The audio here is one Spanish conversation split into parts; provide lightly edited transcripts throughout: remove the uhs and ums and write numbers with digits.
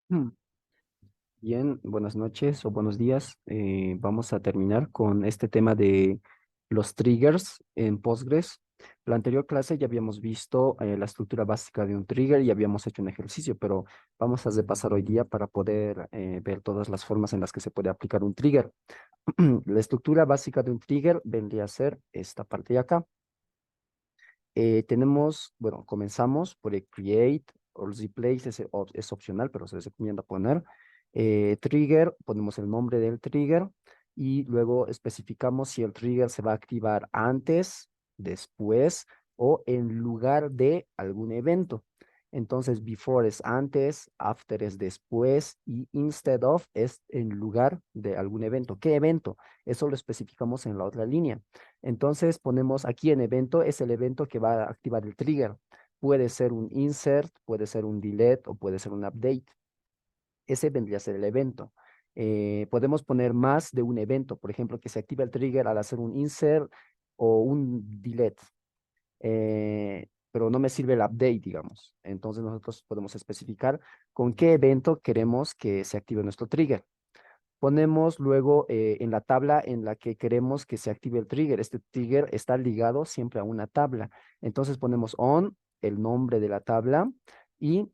Mm, Bien, buenas noches o buenos días. Vamos a terminar con este tema de los triggers en Postgres. La anterior clase ya habíamos visto la estructura básica de un trigger y habíamos hecho un ejercicio, pero vamos a repasar hoy día para poder ver todas las formas en las que se puede aplicar un trigger. La estructura básica de un trigger vendría a ser esta parte de acá. Bueno, comenzamos por el create or replace, es opcional, pero se les recomienda poner trigger, ponemos el nombre del trigger y luego especificamos si el trigger se va a activar antes, después o en lugar de algún evento. Entonces, before es antes, after es después y instead of es en lugar de algún evento. ¿Qué evento? Eso lo especificamos en la otra línea. Entonces ponemos aquí en evento, es el evento que va a activar el trigger. Puede ser un insert, puede ser un delete o puede ser un update. Ese vendría a ser el evento. Podemos poner más de un evento, por ejemplo, que se activa el trigger al hacer un insert o un delete, pero no me sirve el update, digamos. Entonces nosotros podemos especificar con qué evento queremos que se active nuestro trigger. Ponemos luego en la tabla en la que queremos que se active el trigger. Este trigger está ligado siempre a una tabla. Entonces ponemos on, el nombre de la tabla, y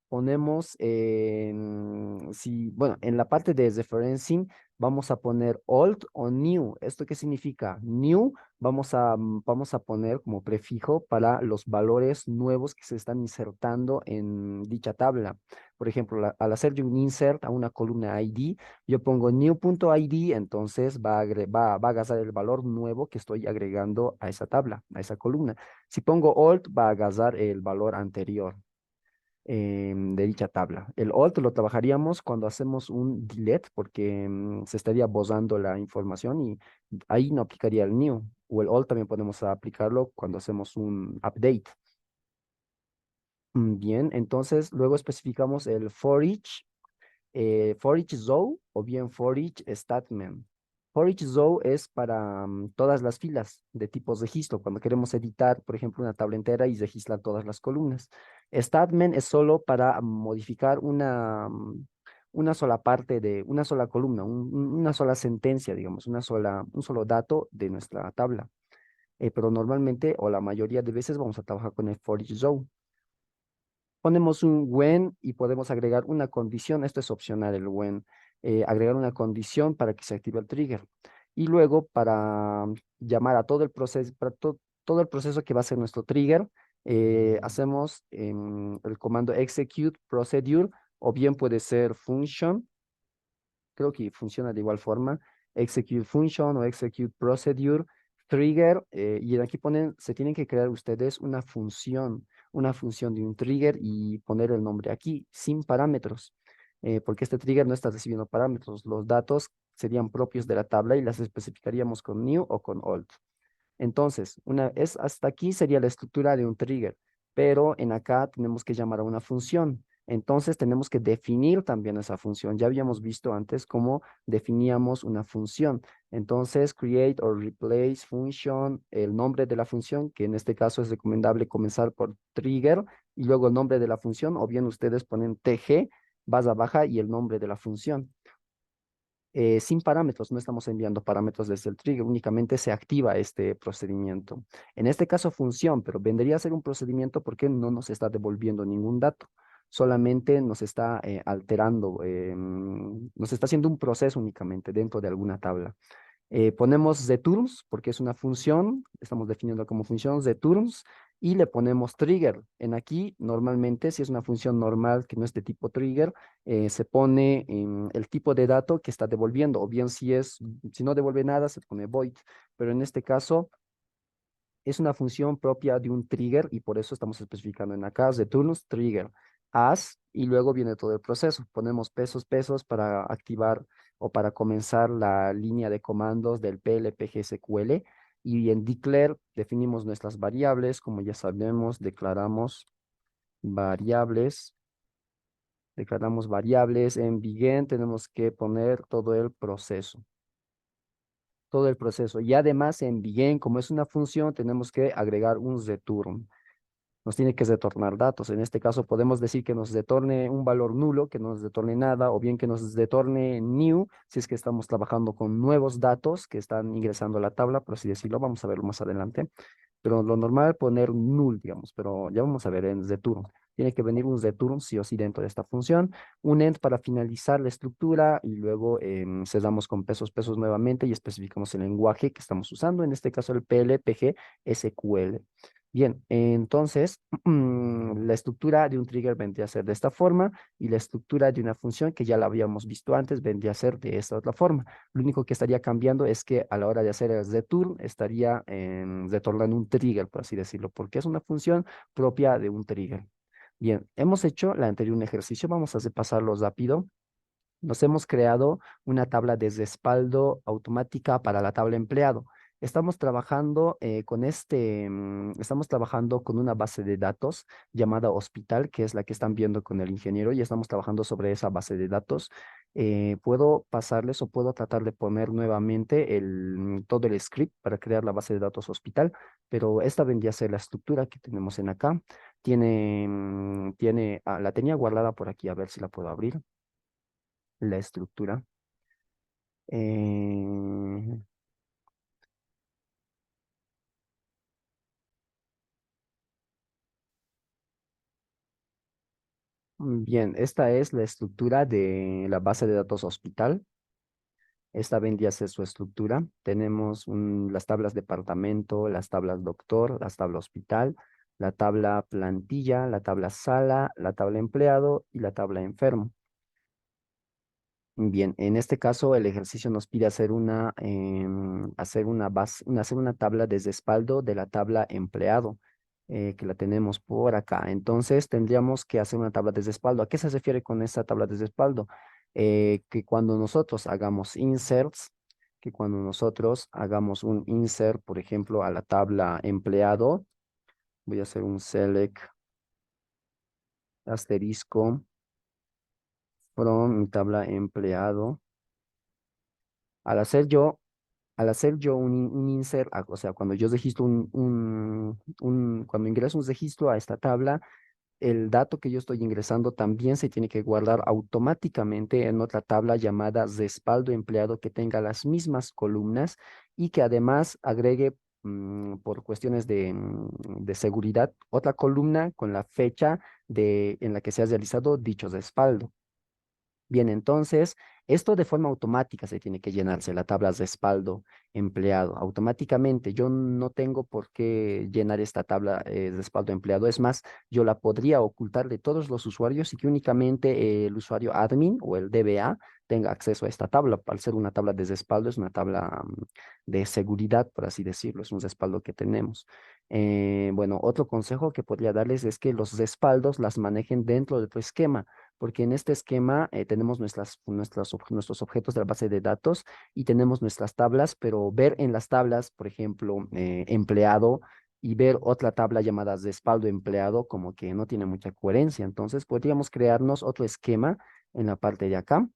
ponemos bueno, en la parte de referencing vamos a poner old o new. ¿Esto qué significa? New vamos a poner como prefijo para los valores nuevos que se están insertando en dicha tabla. Por ejemplo, al hacer yo un insert a una columna ID, yo pongo new.id, entonces va a agarrar el valor nuevo que estoy agregando a esa tabla, a esa columna. Si pongo old, va a agarrar el valor anterior de dicha tabla. El alt lo trabajaríamos cuando hacemos un delete porque se estaría borrando la información y ahí no aplicaría el new. O el alt también podemos aplicarlo cuando hacemos un update. Bien, entonces luego especificamos el for each row o bien for each statement. For each row es para todas las filas de tipos registro, cuando queremos editar, por ejemplo, una tabla entera y registrar todas las columnas. Statement es solo para modificar una sola parte de una sola columna, una sola sentencia, digamos, un solo dato de nuestra tabla. Pero normalmente o la mayoría de veces vamos a trabajar con el for each row. Ponemos un when y podemos agregar una condición. Esto es opcional, el when. Agregar una condición para que se active el trigger. Y luego para llamar a todo el proceso, todo el proceso que va a ser nuestro trigger, hacemos el comando execute procedure o bien puede ser function. Creo que funciona de igual forma. Execute function o execute procedure, trigger, y aquí ponen, se tienen que crear ustedes una función de un trigger y poner el nombre aquí, sin parámetros, porque este trigger no está recibiendo parámetros. Los datos serían propios de la tabla y las especificaríamos con new o con old. Entonces, hasta aquí sería la estructura de un trigger, pero en acá tenemos que llamar a una función. Entonces, tenemos que definir también esa función. Ya habíamos visto antes cómo definíamos una función. Entonces, create or replace function, el nombre de la función, que en este caso es recomendable comenzar por trigger y luego el nombre de la función, o bien ustedes ponen tg, barra baja y el nombre de la función sin parámetros, no estamos enviando parámetros desde el trigger, únicamente se activa este procedimiento. En este caso función, pero vendría a ser un procedimiento porque no nos está devolviendo ningún dato, solamente nos está alterando, nos está haciendo un proceso únicamente dentro de alguna tabla. Ponemos returns porque es una función, estamos definiendo como función returns y le ponemos trigger. En aquí, normalmente, si es una función normal que no es de tipo trigger, se pone el tipo de dato que está devolviendo, o bien si no devuelve nada, se pone void. Pero en este caso, es una función propia de un trigger y por eso estamos especificando en acá returns trigger as y luego viene todo el proceso. Ponemos pesos para activar o para comenzar la línea de comandos del PLPG-SQL y en declare definimos nuestras variables, como ya sabemos, variables, declaramos variables, en begin tenemos que poner todo el proceso. Y además en begin, como es una función, tenemos que agregar un return. nos tiene que retornar datos. En este caso podemos decir que nos retorne un valor nulo, que no nos retorne nada, o bien que nos retorne new, si es que estamos trabajando con nuevos datos que están ingresando a la tabla, por así decirlo. Vamos a verlo más adelante. Pero lo normal es poner null, digamos, pero ya vamos a ver en return. Tiene que venir un return sí o sí dentro de esta función, un end para finalizar la estructura y luego cerramos con pesos nuevamente y especificamos el lenguaje que estamos usando, en este caso el PLPG SQL. Bien, entonces la estructura de un trigger vendría a ser de esta forma y la estructura de una función que ya la habíamos visto antes vendría a ser de esta otra forma. Lo único que estaría cambiando es que a la hora de hacer el return estaría retornando un trigger, por así decirlo, porque es una función propia de un trigger. Bien, hemos hecho la anterior un ejercicio, vamos a repasarlo rápido. Nos hemos creado una tabla de respaldo automática para la tabla empleado. Estamos trabajando estamos trabajando con una base de datos llamada Hospital, que es la que están viendo con el ingeniero, y estamos trabajando sobre esa base de datos. Puedo pasarles o puedo tratar de poner nuevamente todo el script para crear la base de datos Hospital, pero esta vendría a ser la estructura que tenemos en acá. La tenía guardada por aquí, a ver si la puedo abrir la estructura. Eh, bien, esta es la estructura de la base de datos hospital. Esta vendría a ser su estructura. Tenemos las tablas departamento, las tablas doctor, las tablas hospital, la tabla plantilla, la tabla sala, la tabla empleado y la tabla enfermo. Bien, en este caso el ejercicio nos pide hacer una tabla de respaldo de la tabla empleado, que la tenemos por acá. Entonces tendríamos que hacer una tabla de respaldo. ¿A qué se refiere con esta tabla de respaldo? Que cuando nosotros hagamos inserts, que cuando nosotros hagamos un insert, por ejemplo, a la tabla empleado, voy a hacer un select asterisco from mi tabla empleado. Al hacer yo Al hacer yo un insert, o sea, cuando yo registro cuando ingreso un registro a esta tabla, el dato que yo estoy ingresando también se tiene que guardar automáticamente en otra tabla llamada respaldo empleado que tenga las mismas columnas y que además agregue, por cuestiones de seguridad, otra columna con la fecha en la que se ha realizado dicho respaldo. Bien, entonces, esto de forma automática se tiene que llenarse, la tabla de respaldo empleado, automáticamente. Yo no tengo por qué llenar esta tabla de respaldo empleado. Es más, yo la podría ocultar de todos los usuarios y que únicamente el usuario admin o el DBA tenga acceso a esta tabla. Al ser una tabla de respaldo, es una tabla de seguridad, por así decirlo, es un respaldo que tenemos. Bueno, otro consejo que podría darles es que los respaldos las manejen dentro de tu esquema porque en este esquema tenemos nuestros objetos de la base de datos y tenemos nuestras tablas, pero ver en las tablas, por ejemplo, empleado y ver otra tabla llamada respaldo empleado, como que no tiene mucha coherencia. Entonces, podríamos crearnos otro esquema en la parte de acá,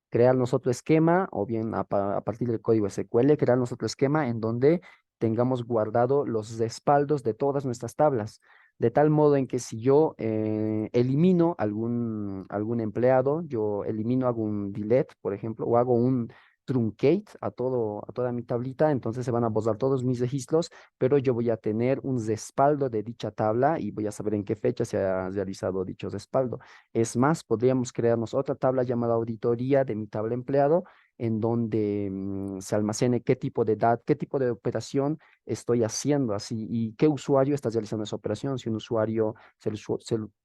crearnos otro esquema o bien a partir del código SQL, crearnos otro esquema en donde tengamos guardado los respaldos de todas nuestras tablas, de tal modo en que si yo elimino algún empleado, yo elimino, hago un delete, por ejemplo, o hago un truncate a toda mi tablita, entonces se van a borrar todos mis registros, pero yo voy a tener un respaldo de dicha tabla y voy a saber en qué fecha se ha realizado dicho respaldo. Es más, podríamos crearnos otra tabla llamada auditoría de mi tabla empleado, en donde se almacene qué tipo de operación estoy haciendo así y qué usuario está realizando esa operación. Si un usuario,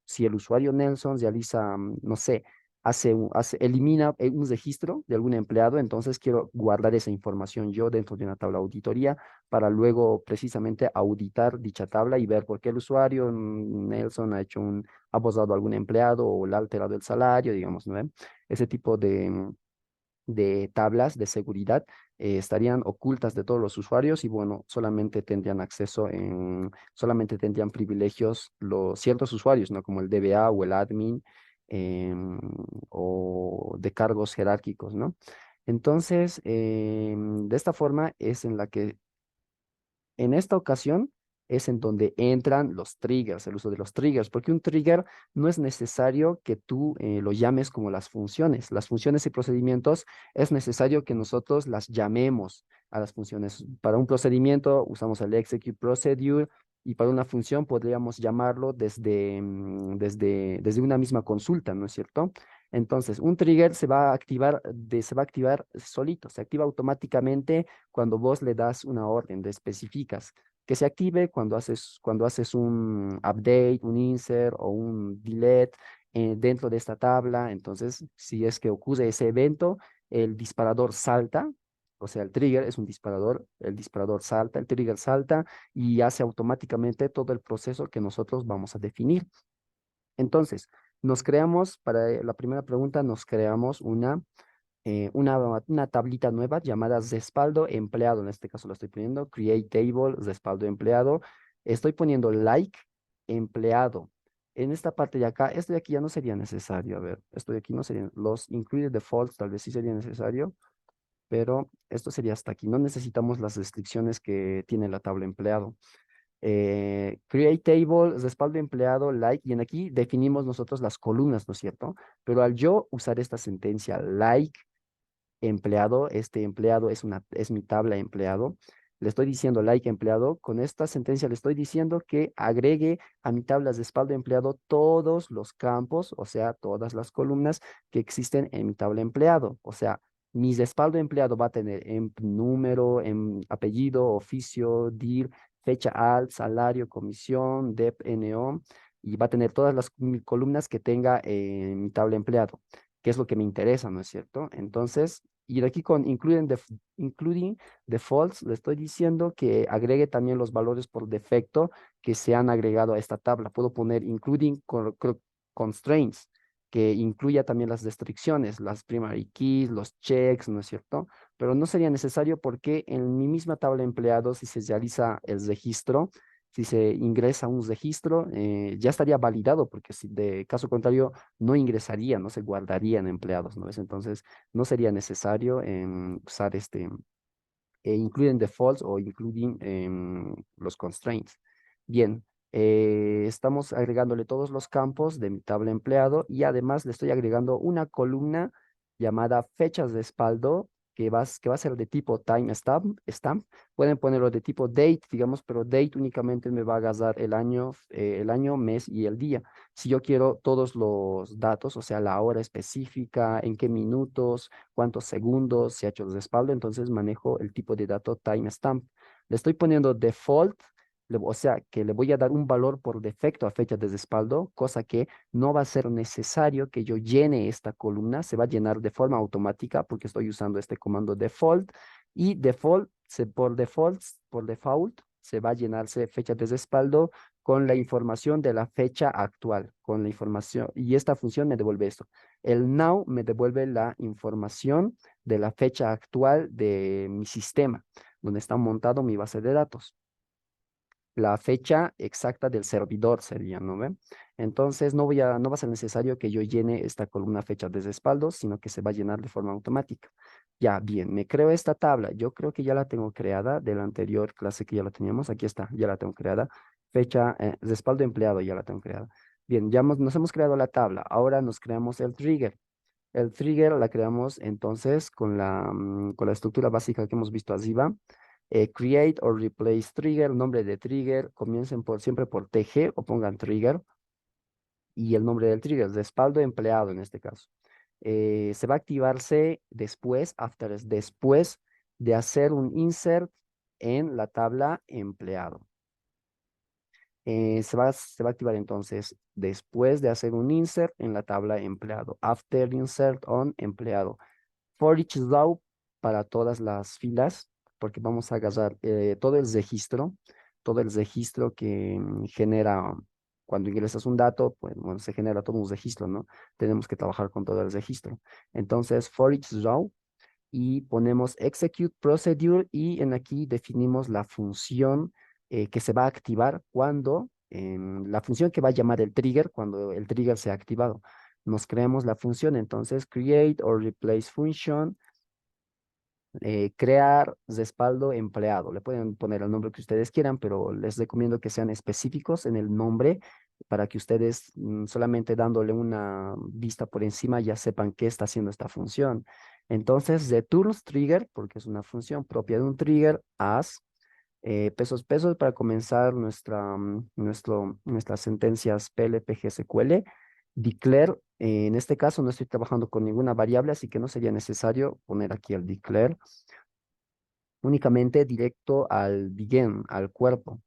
si el usuario Nelson realiza, no sé, elimina un registro de algún empleado, entonces quiero guardar esa información yo dentro de una tabla auditoría para luego precisamente auditar dicha tabla y ver por qué el usuario Nelson ha posado algún empleado o le ha alterado el salario, digamos, ¿no? Ese tipo de tablas de seguridad estarían ocultas de todos los usuarios y bueno, solamente tendrían privilegios los ciertos usuarios, ¿no? Como el DBA o el admin o de cargos jerárquicos, ¿no? Entonces, de esta forma es en la que en esta ocasión es en donde entran los triggers, el uso de los triggers, porque un trigger no es necesario que tú lo llames como las funciones. Las funciones y procedimientos es necesario que nosotros las llamemos a las funciones. Para un procedimiento usamos el execute procedure y para una función podríamos llamarlo desde una misma consulta, ¿no es cierto? Entonces, un trigger se va a activar solito, se activa automáticamente cuando vos le das una orden, le especificas que se active cuando haces un update, un insert o un delete dentro de esta tabla. Entonces, si es que ocurre ese evento, el disparador salta, o sea, el trigger es un disparador, el disparador salta, el trigger salta y hace automáticamente todo el proceso que nosotros vamos a definir. Entonces, para la primera pregunta, nos creamos una tablita nueva llamada respaldo empleado. En este caso lo estoy poniendo create table, respaldo empleado. Estoy poniendo like empleado. En esta parte de acá, esto de aquí ya no sería necesario. A ver, esto de aquí no sería. Los included defaults tal vez sí sería necesario, pero esto sería hasta aquí. No necesitamos las restricciones que tiene la tabla empleado. Create table, respaldo empleado, like, y en aquí definimos nosotros las columnas, ¿no es cierto? Pero al yo usar esta sentencia like empleado, este empleado es mi tabla empleado. Le estoy diciendo like empleado. Con esta sentencia le estoy diciendo que agregue a mi tabla de respaldo empleado todos los campos, o sea, todas las columnas que existen en mi tabla empleado. O sea, mi respaldo empleado va a tener en número, en apellido, oficio, DIR, fecha alt, salario, comisión, DEP, NO, y va a tener todas las columnas que tenga en mi tabla empleado, que es lo que me interesa, ¿no es cierto? Entonces, y de aquí con including defaults, le estoy diciendo que agregue también los valores por defecto que se han agregado a esta tabla. Puedo poner including constraints, que incluya también las restricciones, las primary keys, los checks, ¿no es cierto? Pero no sería necesario porque en mi misma tabla de empleados, si se realiza el registro, si se ingresa un registro, ya estaría validado, porque si de caso contrario no ingresaría, no se guardarían empleados, ¿no ves? Entonces, no sería necesario usar including defaults o including los constraints. Bien, estamos agregándole todos los campos de mi tabla empleado y además le estoy agregando una columna llamada fechas de respaldo que va a ser de tipo stamp. Pueden ponerlo de tipo date, digamos, pero date únicamente me va a agarrar el año, mes y el día. Si yo quiero todos los datos, o sea, la hora específica, en qué minutos, cuántos segundos se ha hecho el respaldo, entonces manejo el tipo de dato timestamp. Le estoy poniendo default, o sea, que le voy a dar un valor por defecto a fecha de respaldo, cosa que no va a ser necesario que yo llene esta columna, se va a llenar de forma automática porque estoy usando este comando default y por default se va a llenarse fecha de respaldo con la información de la fecha actual, con la información, y esta función me devuelve esto. El now me devuelve la información de la fecha actual de mi sistema, donde está montado mi base de datos. La fecha exacta del servidor sería, ¿no ve? Entonces no va a ser necesario que yo llene esta columna fecha de respaldo, sino que se va a llenar de forma automática. Ya, bien, me creo esta tabla. Yo creo que ya la tengo creada de la anterior clase que ya la teníamos. Aquí está, ya la tengo creada. Fecha, respaldo empleado, ya la tengo creada. Bien, ya nos hemos creado la tabla. Ahora nos creamos el trigger. El trigger la creamos entonces con la estructura básica que hemos visto arriba. Create or replace trigger, nombre de trigger, comiencen siempre por TG o pongan trigger y el nombre del trigger, respaldo empleado en este caso. Se va a activarse después de hacer un insert en la tabla empleado. Se va a activar entonces después de hacer un insert en la tabla empleado. After insert on empleado. For each row para todas las filas, porque vamos a agarrar todo el registro que genera cuando ingresas un dato, pues bueno, se genera todo un registro, ¿no? Tenemos que trabajar con todo el registro. Entonces, for each row y ponemos execute procedure y en aquí definimos la función que se va a activar la función que va a llamar el trigger cuando el trigger sea activado. Nos creamos la función, entonces create or replace function crear respaldo empleado. Le pueden poner el nombre que ustedes quieran, pero les recomiendo que sean específicos en el nombre para que ustedes solamente dándole una vista por encima ya sepan qué está haciendo esta función. Entonces, returns trigger, porque es una función propia de un trigger, as pesos pesos para comenzar nuestras sentencias PL, PG, SQL. Declare, en este caso no estoy trabajando con ninguna variable, así que no sería necesario poner aquí el declare, únicamente directo al begin, al cuerpo.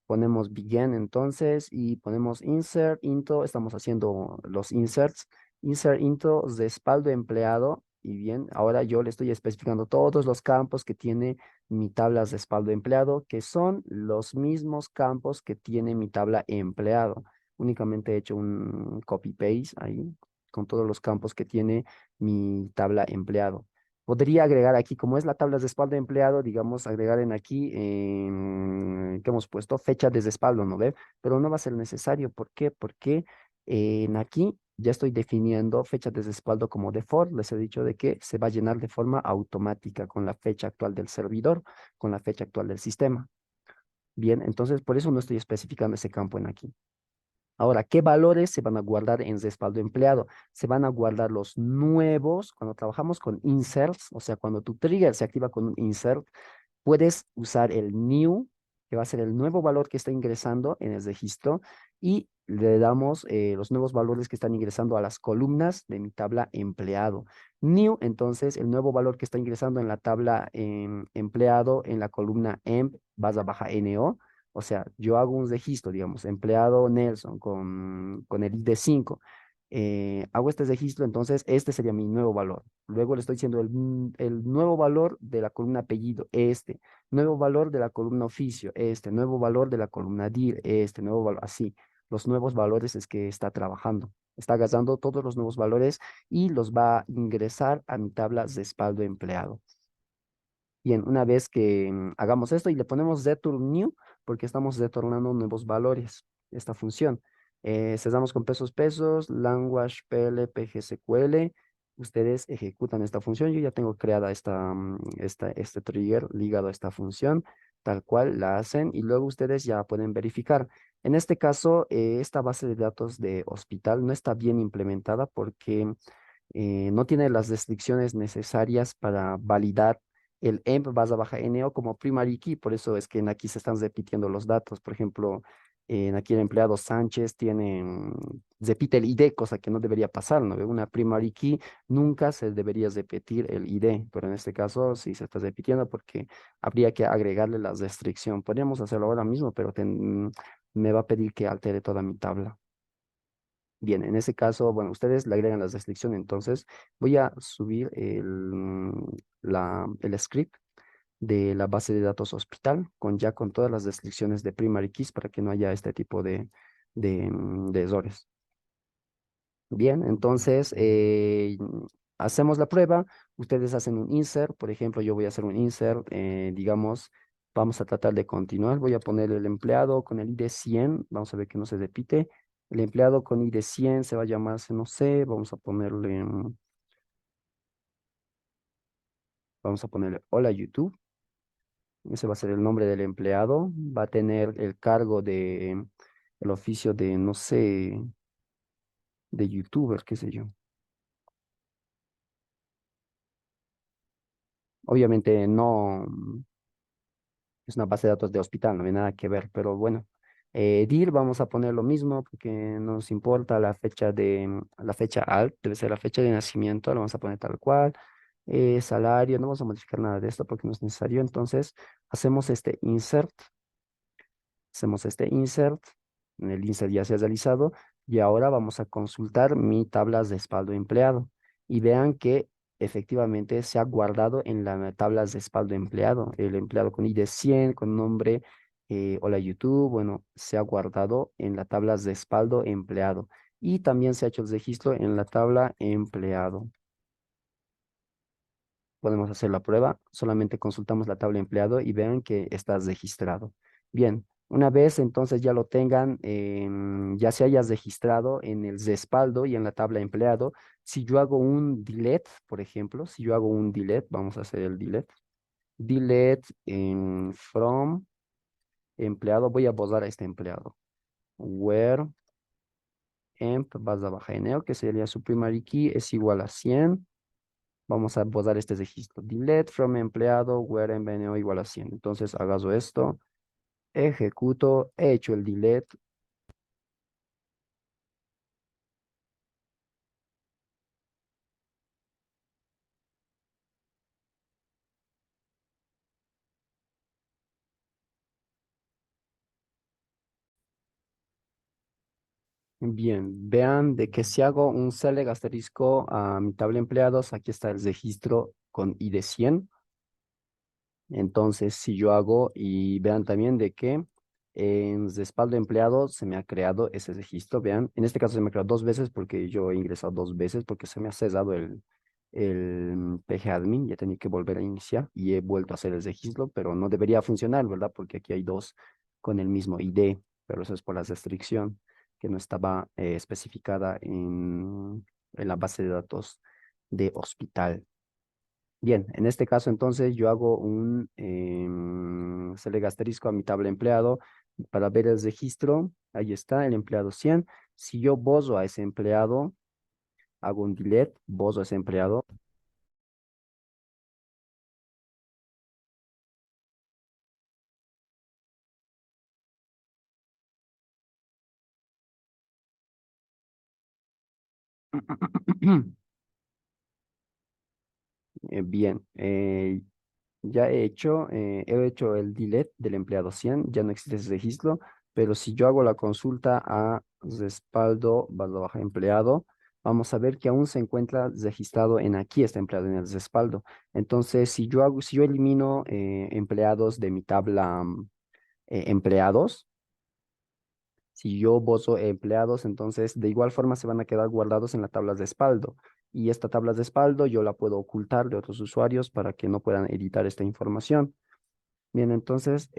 Ponemos begin entonces y ponemos insert into, estamos haciendo los inserts, insert into respaldo empleado. Y bien, ahora yo le estoy especificando todos los campos que tiene mi tabla respaldo empleado, que son los mismos campos que tiene mi tabla empleado. Únicamente he hecho un copy paste ahí con todos los campos que tiene mi tabla empleado. Podría agregar aquí, como es la tabla de respaldo empleado, digamos, agregar en aquí, que hemos puesto fecha de respaldo, ¿no ve? Pero no va a ser necesario. ¿Por qué? Porque en aquí ya estoy definiendo fecha de respaldo como default. Les he dicho de que se va a llenar de forma automática con la fecha actual del servidor, con la fecha actual del sistema. Bien, entonces por eso no estoy especificando ese campo en aquí. Ahora, ¿qué valores se van a guardar en respaldo empleado? Se van a guardar los nuevos, cuando trabajamos con inserts, o sea, cuando tu trigger se activa con un insert, puedes usar el new, que va a ser el nuevo valor que está ingresando en el registro, y le damos los nuevos valores que están ingresando a las columnas de mi tabla empleado. New, entonces, el nuevo valor que está ingresando en la tabla empleado en la columna emp barra baja NO. O sea, yo hago un registro, digamos, empleado Nelson con el ID 5. Hago este registro, entonces este sería mi nuevo valor. Luego le estoy diciendo el nuevo valor de la columna apellido, este. Nuevo valor de la columna oficio, este. Nuevo valor de la columna DIR, este. Nuevo valor, así. Los nuevos valores es que está trabajando. Está agarrando todos los nuevos valores y los va a ingresar a mi tabla de respaldo empleado. Bien, una vez que hagamos esto y le ponemos return new, porque estamos retornando nuevos valores, esta función. Cerramos con pesos pesos, language PL, PGSQL. Ustedes ejecutan esta función. Yo ya tengo creada este trigger ligado a esta función, tal cual la hacen y luego ustedes ya pueden verificar. En este caso, esta base de datos de hospital no está bien implementada porque no tiene las restricciones necesarias para validar el emp barra baja NO como primary key, por eso es que en aquí se están repitiendo los datos. Por ejemplo, en aquí el empleado Sánchez tiene, repite el ID, cosa que no debería pasar, ¿no? Una primary key nunca se debería repetir el ID, pero en este caso sí se está repitiendo porque habría que agregarle la restricción. Podríamos hacerlo ahora mismo, pero me va a pedir que altere toda mi tabla. Bien, en ese caso, bueno, ustedes le agregan las restricciones, entonces voy a subir el script de la base de datos hospital con todas las restricciones de primary keys para que no haya este tipo de errores. Bien, entonces hacemos la prueba, ustedes hacen un insert, por ejemplo, yo voy a hacer un insert, digamos, vamos a tratar de continuar, voy a poner el empleado con el ID 100, vamos a ver que no se repite, el empleado con ID 100 se va a llamarse, no sé, vamos a ponerle hola YouTube, ese va a ser el nombre del empleado, va a tener el cargo de el oficio de, no sé, de youtuber, qué sé yo. Obviamente no, es una base de datos de hospital, no hay nada que ver, pero bueno. DIR vamos a poner lo mismo porque nos importa la fecha la fecha alt, debe ser la fecha de nacimiento, lo vamos a poner tal cual. Salario, no vamos a modificar nada de esto porque no es necesario. Entonces, hacemos este insert, en el insert ya se ha realizado y ahora vamos a consultar mi tabla de respaldo empleado y vean que efectivamente se ha guardado en la tabla de respaldo empleado, el empleado con ID 100, con nombre hola YouTube, bueno, se ha guardado en la tabla de respaldo empleado y también se ha hecho el registro en la tabla empleado. Podemos hacer la prueba, solamente consultamos la tabla empleado y vean que está registrado. Bien, una vez entonces ya lo tengan, ya se haya registrado en el respaldo y en la tabla empleado, si yo hago un delete, por ejemplo, si yo hago un delete, vamos a hacer el delete. delete from empleado, voy a borrar a este empleado. Where emp barra baja eneo, que sería su primary key, es igual a 100. Vamos a borrar este registro. Delete from empleado, where emp eneo igual a 100. Entonces, hago esto, ejecuto, he hecho el delete. Bien, vean de que si hago un select asterisco a mi tabla empleados, aquí está el registro con ID 100. Entonces, si yo hago, y vean también de que en respaldo empleado se me ha creado ese registro, vean, en este caso se me ha creado dos veces porque yo he ingresado dos veces porque se me ha cesado el PG admin y he tenido que volver a iniciar y he vuelto a hacer el registro, pero no debería funcionar, ¿verdad? Porque aquí hay dos con el mismo ID, pero eso es por la restricción que no estaba especificada en la base de datos de hospital. Bien, en este caso entonces yo hago un select asterisco a mi tabla empleado para ver el registro. Ahí está, el empleado 100. Si yo borro a ese empleado, hago un delete, borro a ese empleado. Bien, ya he hecho el delete del empleado 100, ya no existe ese registro, pero si yo hago la consulta a respaldo barra baja empleado, vamos a ver que aún se encuentra registrado en aquí este empleado en el respaldo. Entonces, si yo elimino empleados de mi tabla empleados, si yo bozo empleados, entonces de igual forma se van a quedar guardados en la tabla de espaldo. Y esta tabla de espaldo yo la puedo ocultar de otros usuarios para que no puedan editar esta información. Bien, entonces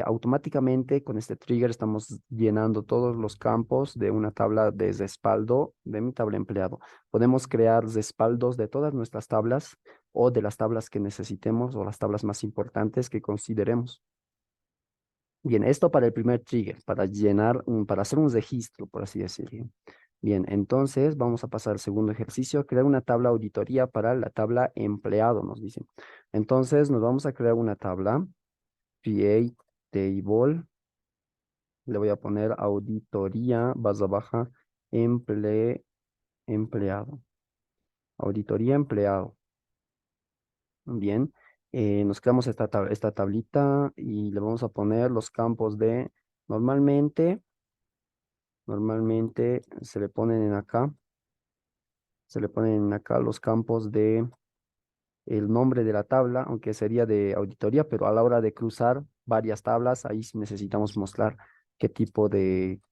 automáticamente con este trigger estamos llenando todos los campos de una tabla de respaldo de mi tabla empleado. Podemos crear respaldos de todas nuestras tablas o de las tablas que necesitemos o las tablas más importantes que consideremos. Bien, esto para el primer trigger, para para hacer un registro, por así decirlo. Bien, entonces vamos a pasar al segundo ejercicio, crear una tabla auditoría para la tabla empleado, nos dicen. Entonces nos vamos a crear una tabla, create table, le voy a poner auditoría, barra baja, empleado, auditoría empleado. Bien, nos creamos esta tablita y le vamos a poner los campos de, normalmente, normalmente se le ponen en acá los campos de el nombre de la tabla, aunque sería de auditoría, pero a la hora de cruzar varias tablas, ahí sí necesitamos mostrar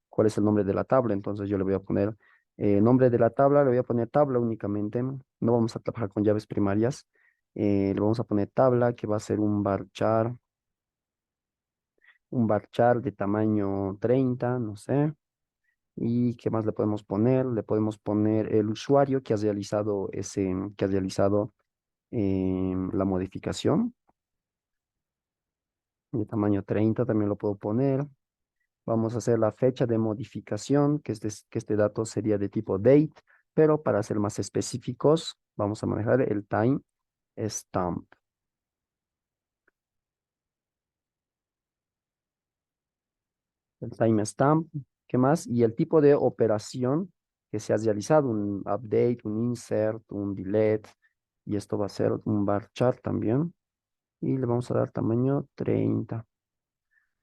cuál es el nombre de la tabla. Entonces yo le voy a poner nombre de la tabla, le voy a poner tabla únicamente, no vamos a trabajar con llaves primarias. Le vamos a poner tabla, que va a ser un varchar de tamaño 30, no sé. ¿Y qué más le podemos poner? Le podemos poner el usuario que ha realizado la modificación de tamaño 30, también lo puedo poner. Vamos a hacer la fecha de modificación, que este dato sería de tipo date, pero para ser más específicos, vamos a manejar el time stamp. El timestamp, ¿qué más? Y el tipo de operación que se ha realizado, un update, un insert, un delete, y esto va a ser un varchar también, y le vamos a dar tamaño 30.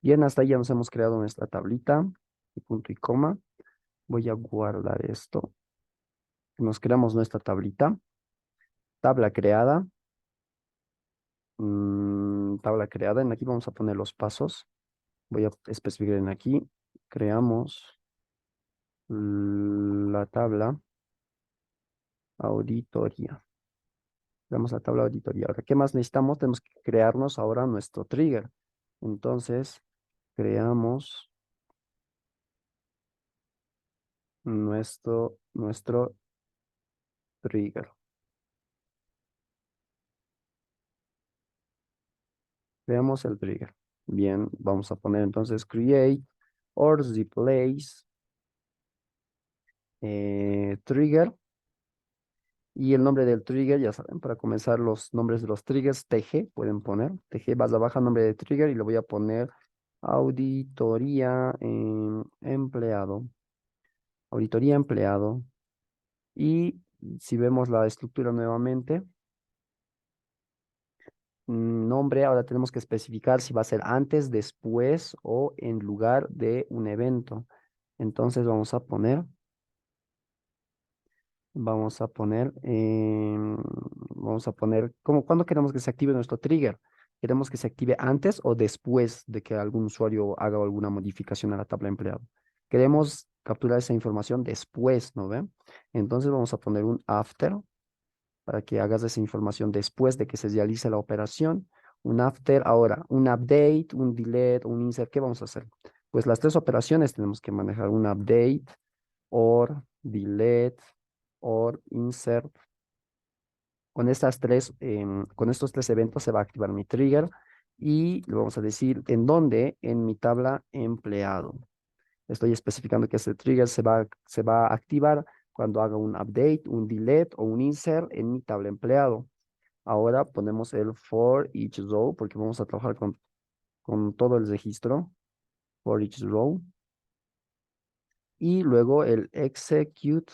Bien, hasta ahí ya nos hemos creado nuestra tablita, y punto y coma. Voy a guardar esto. Nos creamos nuestra tablita, tabla creada, tabla creada, en aquí vamos a poner los pasos. Voy a especificar en aquí, creamos la tabla auditoría. Creamos la tabla auditoría. Ahora, ¿qué más necesitamos? Tenemos que crearnos ahora nuestro trigger. Entonces, creamos nuestro trigger. Veamos el trigger. Bien, vamos a poner entonces create or replace trigger. Y el nombre del trigger, ya saben, para comenzar los nombres de los triggers, TG, pueden poner. TG barra baja, nombre de trigger, y le voy a poner auditoría empleado. Auditoría empleado. Y si vemos la estructura nuevamente, nombre, ahora tenemos que especificar si va a ser antes, después o en lugar de un evento. Entonces vamos a poner, ¿cuándo queremos que se active nuestro trigger? ¿Queremos que se active antes o después de que algún usuario haga alguna modificación a la tabla de empleado? Queremos capturar esa información después, ¿no ven? Entonces vamos a poner un after para que hagas esa información después de que se realice la operación. Un after, ahora, un update, un delete, un insert, ¿qué vamos a hacer? Pues las tres operaciones tenemos que manejar: un update, or, delete, or insert. Con estos tres eventos se va a activar mi trigger y le vamos a decir en dónde, en mi tabla empleado. Estoy especificando que este trigger se va a activar cuando haga un update, un delete o un insert en mi tabla empleado. Ahora ponemos el for each row porque vamos a trabajar con todo el registro, for each row. Y luego el execute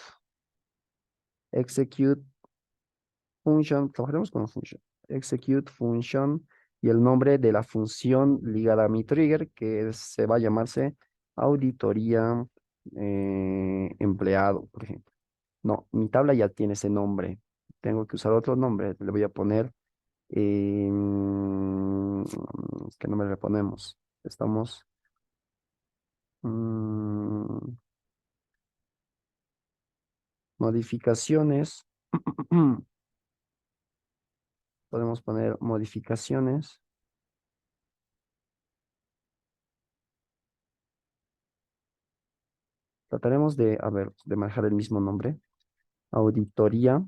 function, trabajaremos con function, execute function y el nombre de la función ligada a mi trigger que se va a llamarse auditoría empleado, por ejemplo. No, mi tabla ya tiene ese nombre. Tengo que usar otro nombre. Le voy a poner, ¿qué nombre le ponemos? Estamos, mm, modificaciones. Podemos poner modificaciones. Trataremos de, a ver, de manejar el mismo nombre. Auditoría,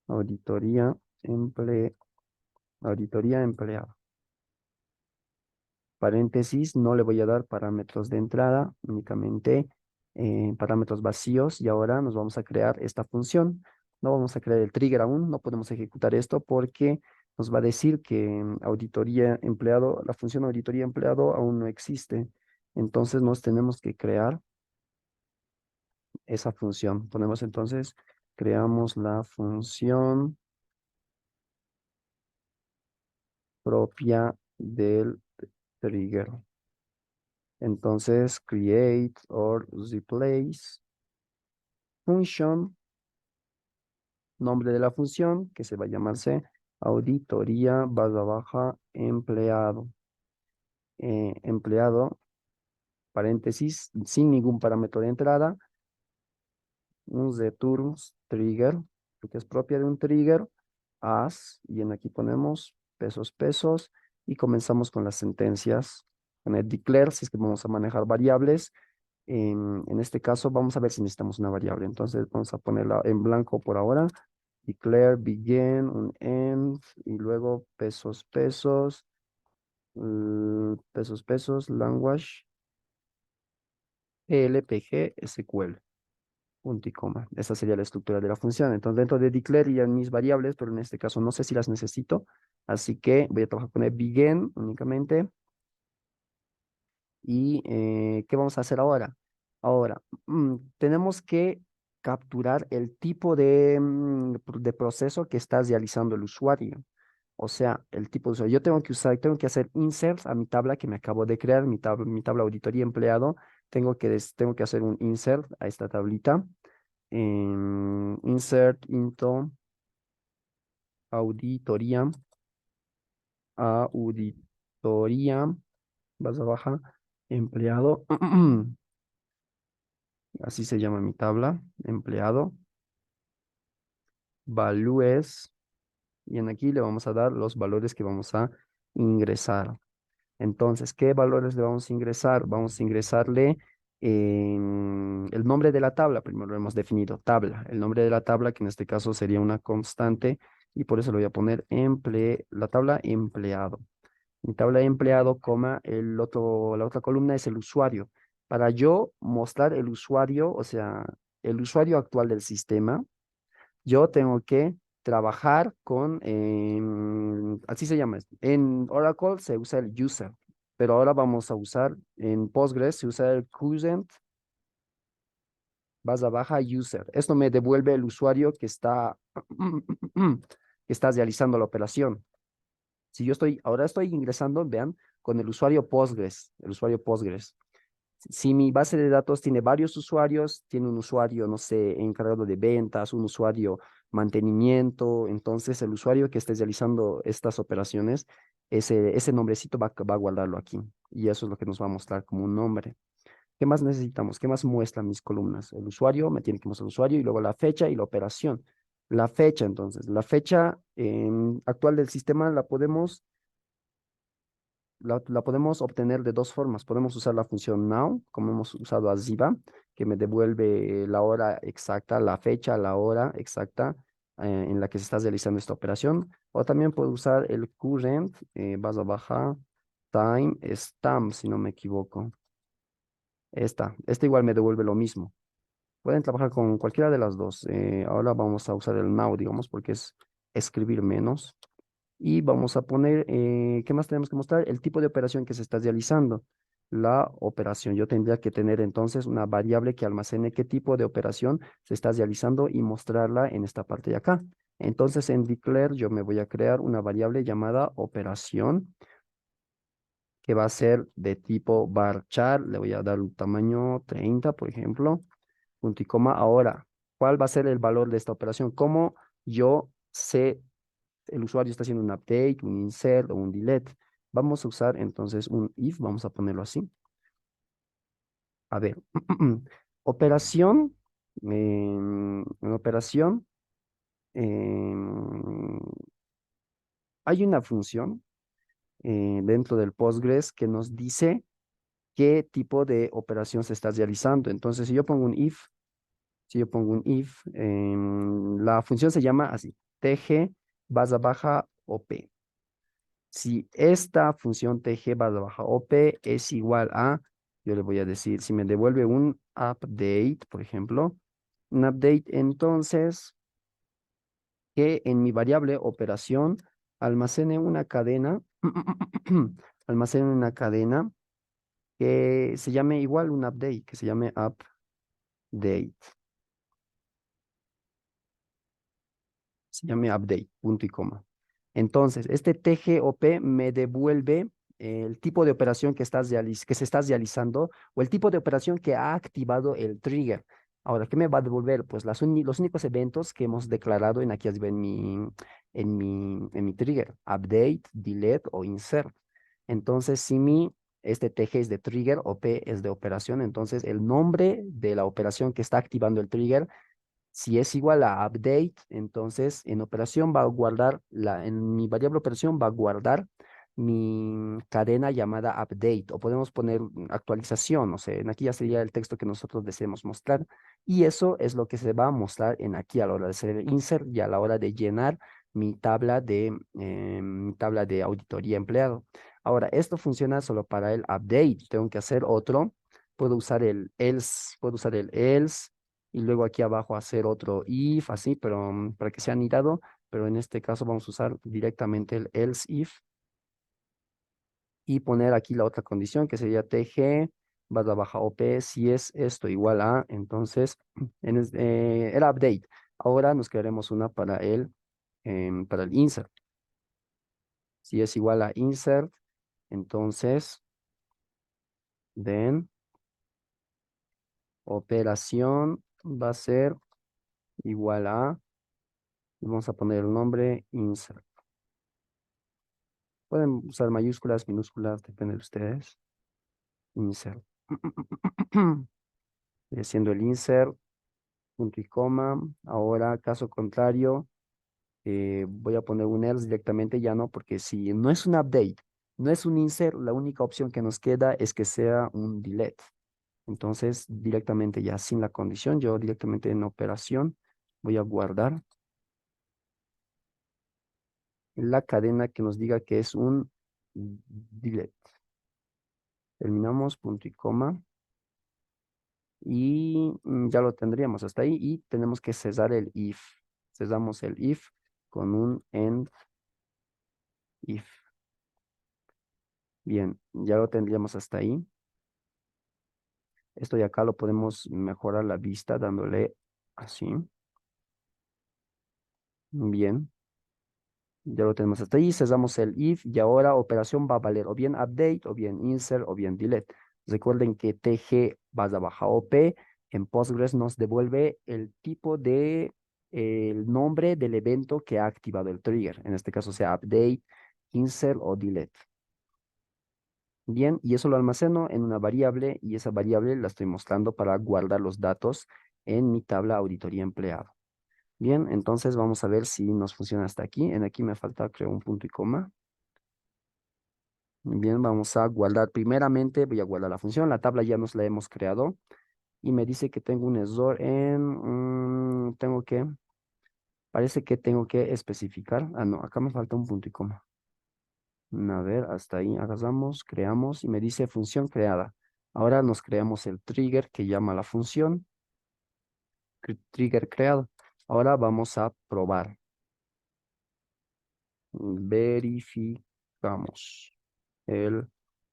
auditoría, emple, auditoría empleada. Paréntesis, no le voy a dar parámetros de entrada, únicamente parámetros vacíos. Y ahora nos vamos a crear esta función. No vamos a crear el trigger aún, no podemos ejecutar esto porque nos va a decir que auditoría empleado, la función auditoría empleado aún no existe. Entonces nos tenemos que crear esa función. Ponemos entonces, creamos la función propia del trigger. Entonces, create or replace function, nombre de la función, que se va a llamarse auditoría barra baja empleado. Empleado, paréntesis, sin ningún parámetro de entrada, un return trigger, que es propia de un trigger, as, y en aquí ponemos pesos, pesos, y comenzamos con las sentencias, con el declare, si es que vamos a manejar variables. En este caso, vamos a ver si necesitamos una variable. Entonces, vamos a ponerla en blanco por ahora. Declare begin, un end, y luego pesos, pesos, pesos, pesos, language, LPG, SQL, punto y coma. Esa sería la estructura de la función. Entonces, dentro de declare irían mis variables, pero en este caso no sé si las necesito. Así que voy a trabajar con el begin únicamente. ¿Y qué vamos a hacer ahora? Ahora, tenemos que capturar el tipo de proceso que está realizando el usuario. O sea, el tipo de usuario. Yo tengo que hacer inserts a mi tabla que me acabo de crear, mi tabla auditoría empleado. Tengo que hacer un insert a esta tablita. Insert into auditoría, auditoría, vas a baja, empleado. Así se llama mi tabla, empleado, values, y en aquí le vamos a dar los valores que vamos a ingresar. Entonces, ¿qué valores le vamos a ingresar? Vamos a ingresarle el nombre de la tabla. Primero lo hemos definido, tabla. El nombre de la tabla, que en este caso sería una constante, y por eso le voy a poner la tabla empleado. Mi tabla de empleado, coma, la otra columna es el usuario. Para yo mostrar el usuario, o sea, el usuario actual del sistema, yo tengo que trabajar con, así se llama. En Oracle se usa el user, pero ahora vamos a usar, en Postgres se usa el current barra baja user. Esto me devuelve el usuario que está, que está realizando la operación. Si yo ahora estoy ingresando, vean, con el usuario Postgres, el usuario Postgres. Si mi base de datos tiene varios usuarios, tiene un usuario, no sé, encargado de ventas, un usuario mantenimiento, entonces el usuario que esté realizando estas operaciones, ese nombrecito va a guardarlo aquí. Y eso es lo que nos va a mostrar como un nombre. ¿Qué más necesitamos? ¿Qué más muestran mis columnas? El usuario, me tiene que mostrar el usuario y luego la fecha y la operación. La fecha, entonces, la fecha actual del sistema la podemos obtener de dos formas. Podemos usar la función now, como hemos usado arriba, que me devuelve la hora exacta, la fecha, la hora exacta en la que se está realizando esta operación. O también puedo usar el current, barra baja, time stamp, si no me equivoco. Esta igual me devuelve lo mismo. Pueden trabajar con cualquiera de las dos. Ahora vamos a usar el now, digamos, porque es escribir menos. Y vamos a poner, ¿qué más tenemos que mostrar? El tipo de operación que se está realizando. La operación. Yo tendría que tener entonces una variable que almacene qué tipo de operación se está realizando y mostrarla en esta parte de acá. Entonces en declare yo me voy a crear una variable llamada operación que va a ser de tipo varchar. Le voy a dar un tamaño 30, por ejemplo, punto y coma. Ahora, ¿cuál va a ser el valor de esta operación? ¿Cómo yo sé el usuario está haciendo un update, un insert o un delete? Vamos a usar entonces un if, vamos a ponerlo así. A ver, operación, en operación, em, hay una función dentro del Postgres que nos dice qué tipo de operación se está realizando. Entonces, si yo pongo un if, la función se llama así, tg barra baja op. Si esta función tg barra baja op es igual a, yo le voy a decir, si me devuelve un update, por ejemplo, un update, entonces que en mi variable operación almacene una cadena, almacene una cadena que se llame igual un update, que se llame update, se llame update, punto y coma. Entonces, este TGOP me devuelve el tipo de operación que se está realizando o el tipo de operación que ha activado el trigger. Ahora, ¿qué me va a devolver? Pues los únicos eventos que hemos declarado en aquí arriba en mi trigger, update, delete o insert. Entonces, si este TG es de trigger, OP es de operación, entonces el nombre de la operación que está activando el trigger, si es igual a update, entonces en operación va a guardar, en mi variable operación va a guardar mi cadena llamada update, o podemos poner actualización, o sea, en aquí ya sería el texto que nosotros deseemos mostrar, y eso es lo que se va a mostrar en aquí a la hora de hacer el insert y a la hora de llenar mi tabla de auditoría empleado. Ahora, esto funciona solo para el update, tengo que hacer otro, puedo usar el else, y luego aquí abajo hacer otro if, así, pero para que sea anidado, pero en este caso vamos a usar directamente el else if y poner aquí la otra condición que sería tg barra baja op, si es esto igual a, entonces, era update. Ahora nos crearemos una para el insert. Si es igual a insert, entonces, then, operación va a ser igual a, vamos a poner el nombre insert. Pueden usar mayúsculas, minúsculas, depende de ustedes. Insert. Haciendo el insert, punto y coma. Ahora, caso contrario, voy a poner un else directamente, ya no, porque si no es un update, no es un insert, la única opción que nos queda es que sea un delete. Entonces, directamente ya sin la condición, yo directamente en operación voy a guardar la cadena que nos diga que es un delete. Terminamos punto y coma. Y ya lo tendríamos hasta ahí. Y tenemos que cesar el if. Cesamos el if con un end if. Bien, ya lo tendríamos hasta ahí. Esto de acá lo podemos mejorar la vista dándole así. Bien, ya lo tenemos hasta ahí. Cesamos el if y ahora operación va a valer o bien update, o bien insert, o bien delete. Recuerden que TG barra baja OP en Postgres nos devuelve el tipo de, el nombre del evento que ha activado el trigger. En este caso sea update, insert o delete. Bien, y eso lo almaceno en una variable y esa variable la estoy mostrando para guardar los datos en mi tabla auditoría empleado. Bien, entonces vamos a ver si nos funciona hasta aquí. En aquí me falta, creo, un punto y coma. Bien, vamos a guardar. Primeramente voy a guardar la función. La tabla ya nos la hemos creado. Y me dice que tengo un error en... parece que tengo que especificar. Ah, no, acá me falta un punto y coma. A ver, hasta ahí agarramos, creamos y me dice función creada. Ahora nos creamos el trigger que llama la función. Trigger creado. Ahora vamos a probar. Verificamos el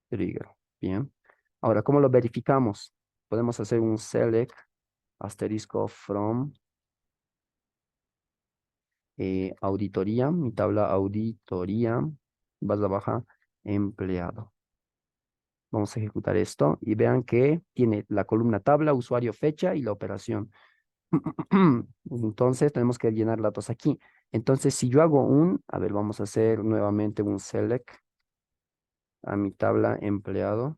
trigger. Bien. Ahora, ¿cómo lo verificamos? Podemos hacer un select asterisco from auditoría, mi tabla auditoría, barra baja, empleado. Vamos a ejecutar esto y vean que tiene la columna tabla, usuario, fecha y la operación. Entonces tenemos que llenar datos aquí. Entonces, si yo hago a ver, vamos a hacer nuevamente un select a mi tabla empleado.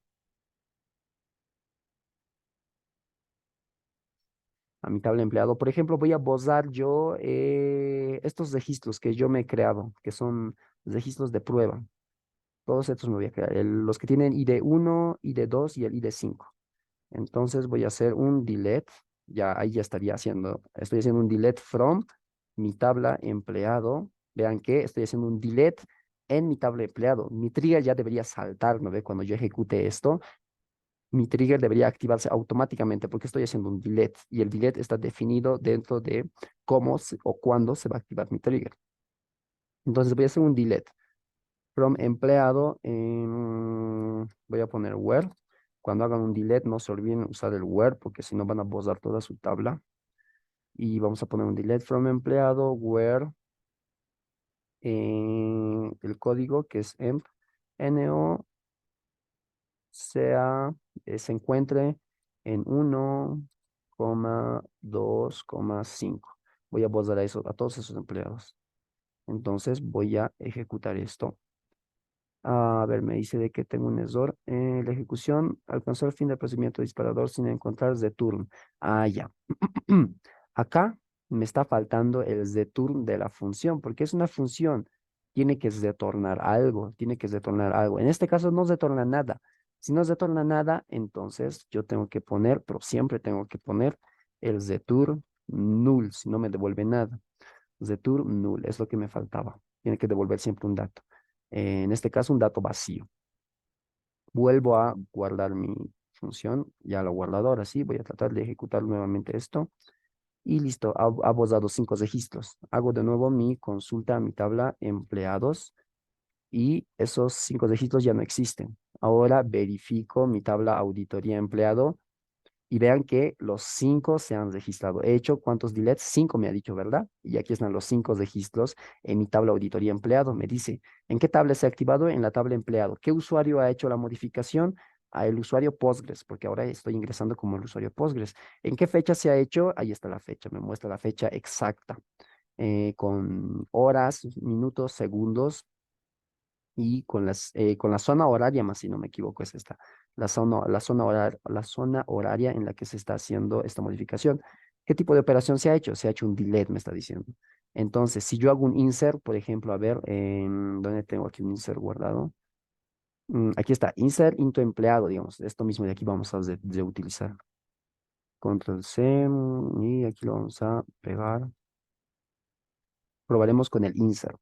A mi tabla empleado. Por ejemplo, voy a borrar yo estos registros que yo me he creado, que son registros de prueba. Todos estos me voy a crear. Los que tienen ID1, ID2 y el ID5. Entonces voy a hacer un delete. Ya ahí ya estaría haciendo, estoy haciendo un delete from mi tabla empleado. Vean que estoy haciendo un delete en mi tabla empleado. Mi trigger ya debería saltar, ¿no ve? Cuando yo ejecute esto, mi trigger debería activarse automáticamente porque estoy haciendo un delete y el delete está definido dentro de o cuándo se va a activar mi trigger. Entonces voy a hacer un delete from empleado. Voy a poner where. Cuando hagan un delete no se olviden usar el where porque si no van a borrar toda su tabla. Y vamos a poner un delete from empleado where el código que es emp no se encuentre en 1,2,5. Voy a borrar a todos esos empleados. Entonces voy a ejecutar esto. A ver, me dice de que tengo un error. La ejecución alcanzó el fin del procedimiento disparador sin encontrar return. Ah, ya. Acá me está faltando el return de la función, porque es una función. Tiene que retornar algo, tiene que retornar algo. En este caso no retorna nada. Si no retorna nada, entonces yo tengo que poner, pero siempre tengo que poner el return null, si no me devuelve nada. Return null es lo que me faltaba. Tiene que devolver siempre un dato. En este caso, un dato vacío. Vuelvo a guardar mi función. Ya lo he guardado. Ahora sí, voy a tratar de ejecutar nuevamente esto. Y listo, ha borrado 5 registros. Hago de nuevo mi consulta a mi tabla empleados y esos 5 registros ya no existen. Ahora verifico mi tabla auditoría empleado y vean que los 5 se han registrado. He hecho cuántos deletes, 5 me ha dicho, ¿verdad? Y aquí están los 5 registros en mi tabla auditoría empleado. Me dice, ¿en qué tabla se ha activado? En la tabla empleado. ¿Qué usuario ha hecho la modificación? A el usuario Postgres, porque ahora estoy ingresando como el usuario Postgres. ¿En qué fecha se ha hecho? Ahí está la fecha, me muestra la fecha exacta, con horas, minutos, segundos y con la zona horaria, más si no me equivoco, es esta, la zona horaria en la que se está haciendo esta modificación. ¿Qué tipo de operación se ha hecho? Se ha hecho un delete, me está diciendo. Entonces, si yo hago un insert, por ejemplo, a ver, ¿dónde tengo aquí un insert guardado? Aquí está, insert into empleado, digamos, esto mismo de aquí vamos a reutilizar. Control C, y aquí lo vamos a pegar. Probaremos con el insert.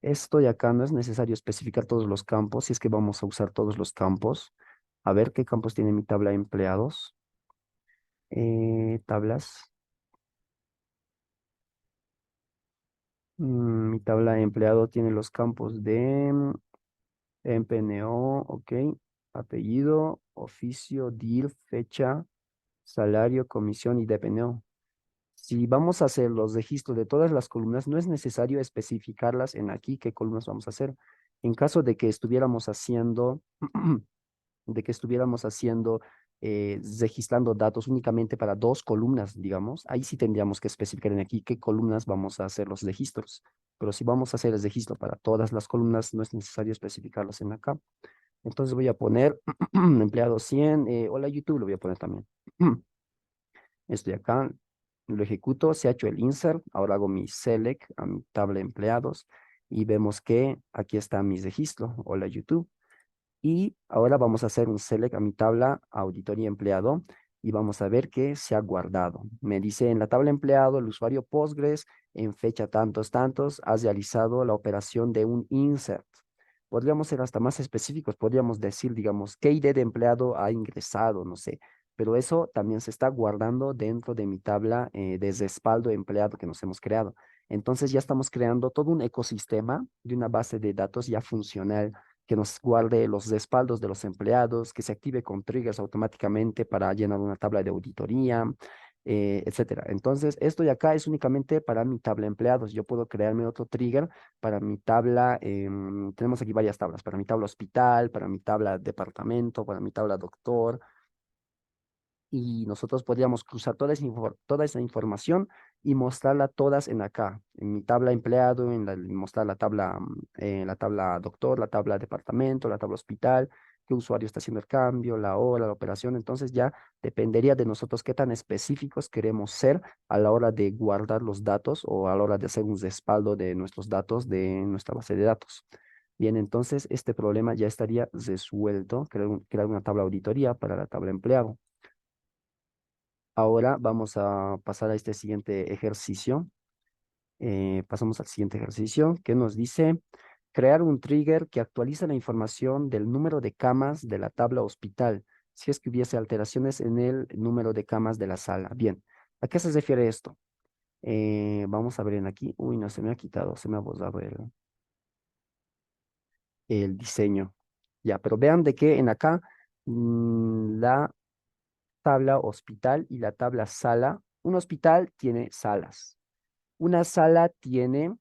Esto de acá no es necesario especificar todos los campos, si es que vamos a usar todos los campos. A ver qué campos tiene mi tabla de empleados. Tablas. Mi tabla de empleado tiene los campos de MPNO, ok, apellido, oficio, DIR, fecha, salario, comisión y DPNO. Si vamos a hacer los registros de todas las columnas, no es necesario especificarlas en aquí qué columnas vamos a hacer. En caso de que estuviéramos haciendo, registrando datos únicamente para dos columnas, digamos, ahí sí tendríamos que especificar en aquí qué columnas vamos a hacer los registros. Pero si vamos a hacer el registro para todas las columnas, no es necesario especificarlos en acá. Entonces voy a poner empleado 100, hola YouTube, lo voy a poner también. Estoy acá, lo ejecuto, se ha hecho el insert, ahora hago mi select a mi tabla de empleados y vemos que aquí está mi registro, hola YouTube. Y ahora vamos a hacer un select a mi tabla auditoría empleado y vamos a ver que se ha guardado. Me dice en la tabla empleado, el usuario Postgres en fecha tantos tantos has realizado la operación de un insert. Podríamos ser hasta más específicos, podríamos decir, digamos, qué ID de empleado ha ingresado, no sé, pero eso también se está guardando dentro de mi tabla de respaldo de empleado que nos hemos creado. Entonces ya estamos creando todo un ecosistema de una base de datos ya funcional que nos guarde los respaldos de los empleados, que se active con triggers automáticamente para llenar una tabla de auditoría, etcétera. Entonces, esto de acá es únicamente para mi tabla empleados. Yo puedo crearme otro trigger para mi tabla, tenemos aquí varias tablas, para mi tabla hospital, para mi tabla departamento, para mi tabla doctor, y nosotros podríamos cruzar toda esa información y mostrarla todas en acá, en mi tabla empleado, mostrar la tabla doctor, la tabla departamento, la tabla hospital, qué usuario está haciendo el cambio, la hora, la operación. Entonces ya dependería de nosotros qué tan específicos queremos ser a la hora de guardar los datos o a la hora de hacer un respaldo de nuestros datos de nuestra base de datos. Bien, entonces este problema ya estaría resuelto, crear una tabla auditoría para la tabla empleado. Ahora vamos a pasar a este siguiente ejercicio. Pasamos al siguiente ejercicio que nos dice crear un trigger que actualiza la información del número de camas de la tabla hospital si es que hubiese alteraciones en el número de camas de la sala. Bien, ¿a qué se refiere esto? Vamos a ver en aquí. Uy, no, se me ha quitado, se me ha borrado el diseño. Ya, pero vean de que en acá la tabla hospital y la tabla sala. Un hospital tiene salas. Una sala tiene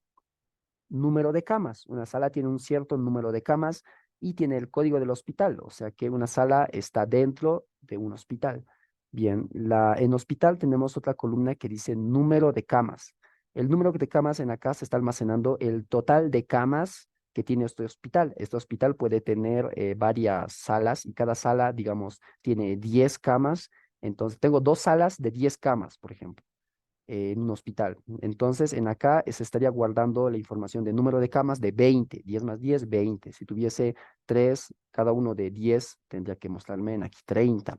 número de camas. Una sala tiene un cierto número de camas y tiene el código del hospital. O sea que una sala está dentro de un hospital. Bien, en hospital tenemos otra columna que dice número de camas. El número de camas en acá se está almacenando el total de camas que tiene este hospital. Este hospital puede tener varias salas y cada sala, digamos, tiene 10 camas. Entonces, tengo dos salas de 10 camas, por ejemplo en un hospital. Entonces, en acá se estaría guardando la información de número de camas de 20, 10 más 10, 20. Si tuviese 3, cada uno de 10, tendría que mostrarme en aquí 30.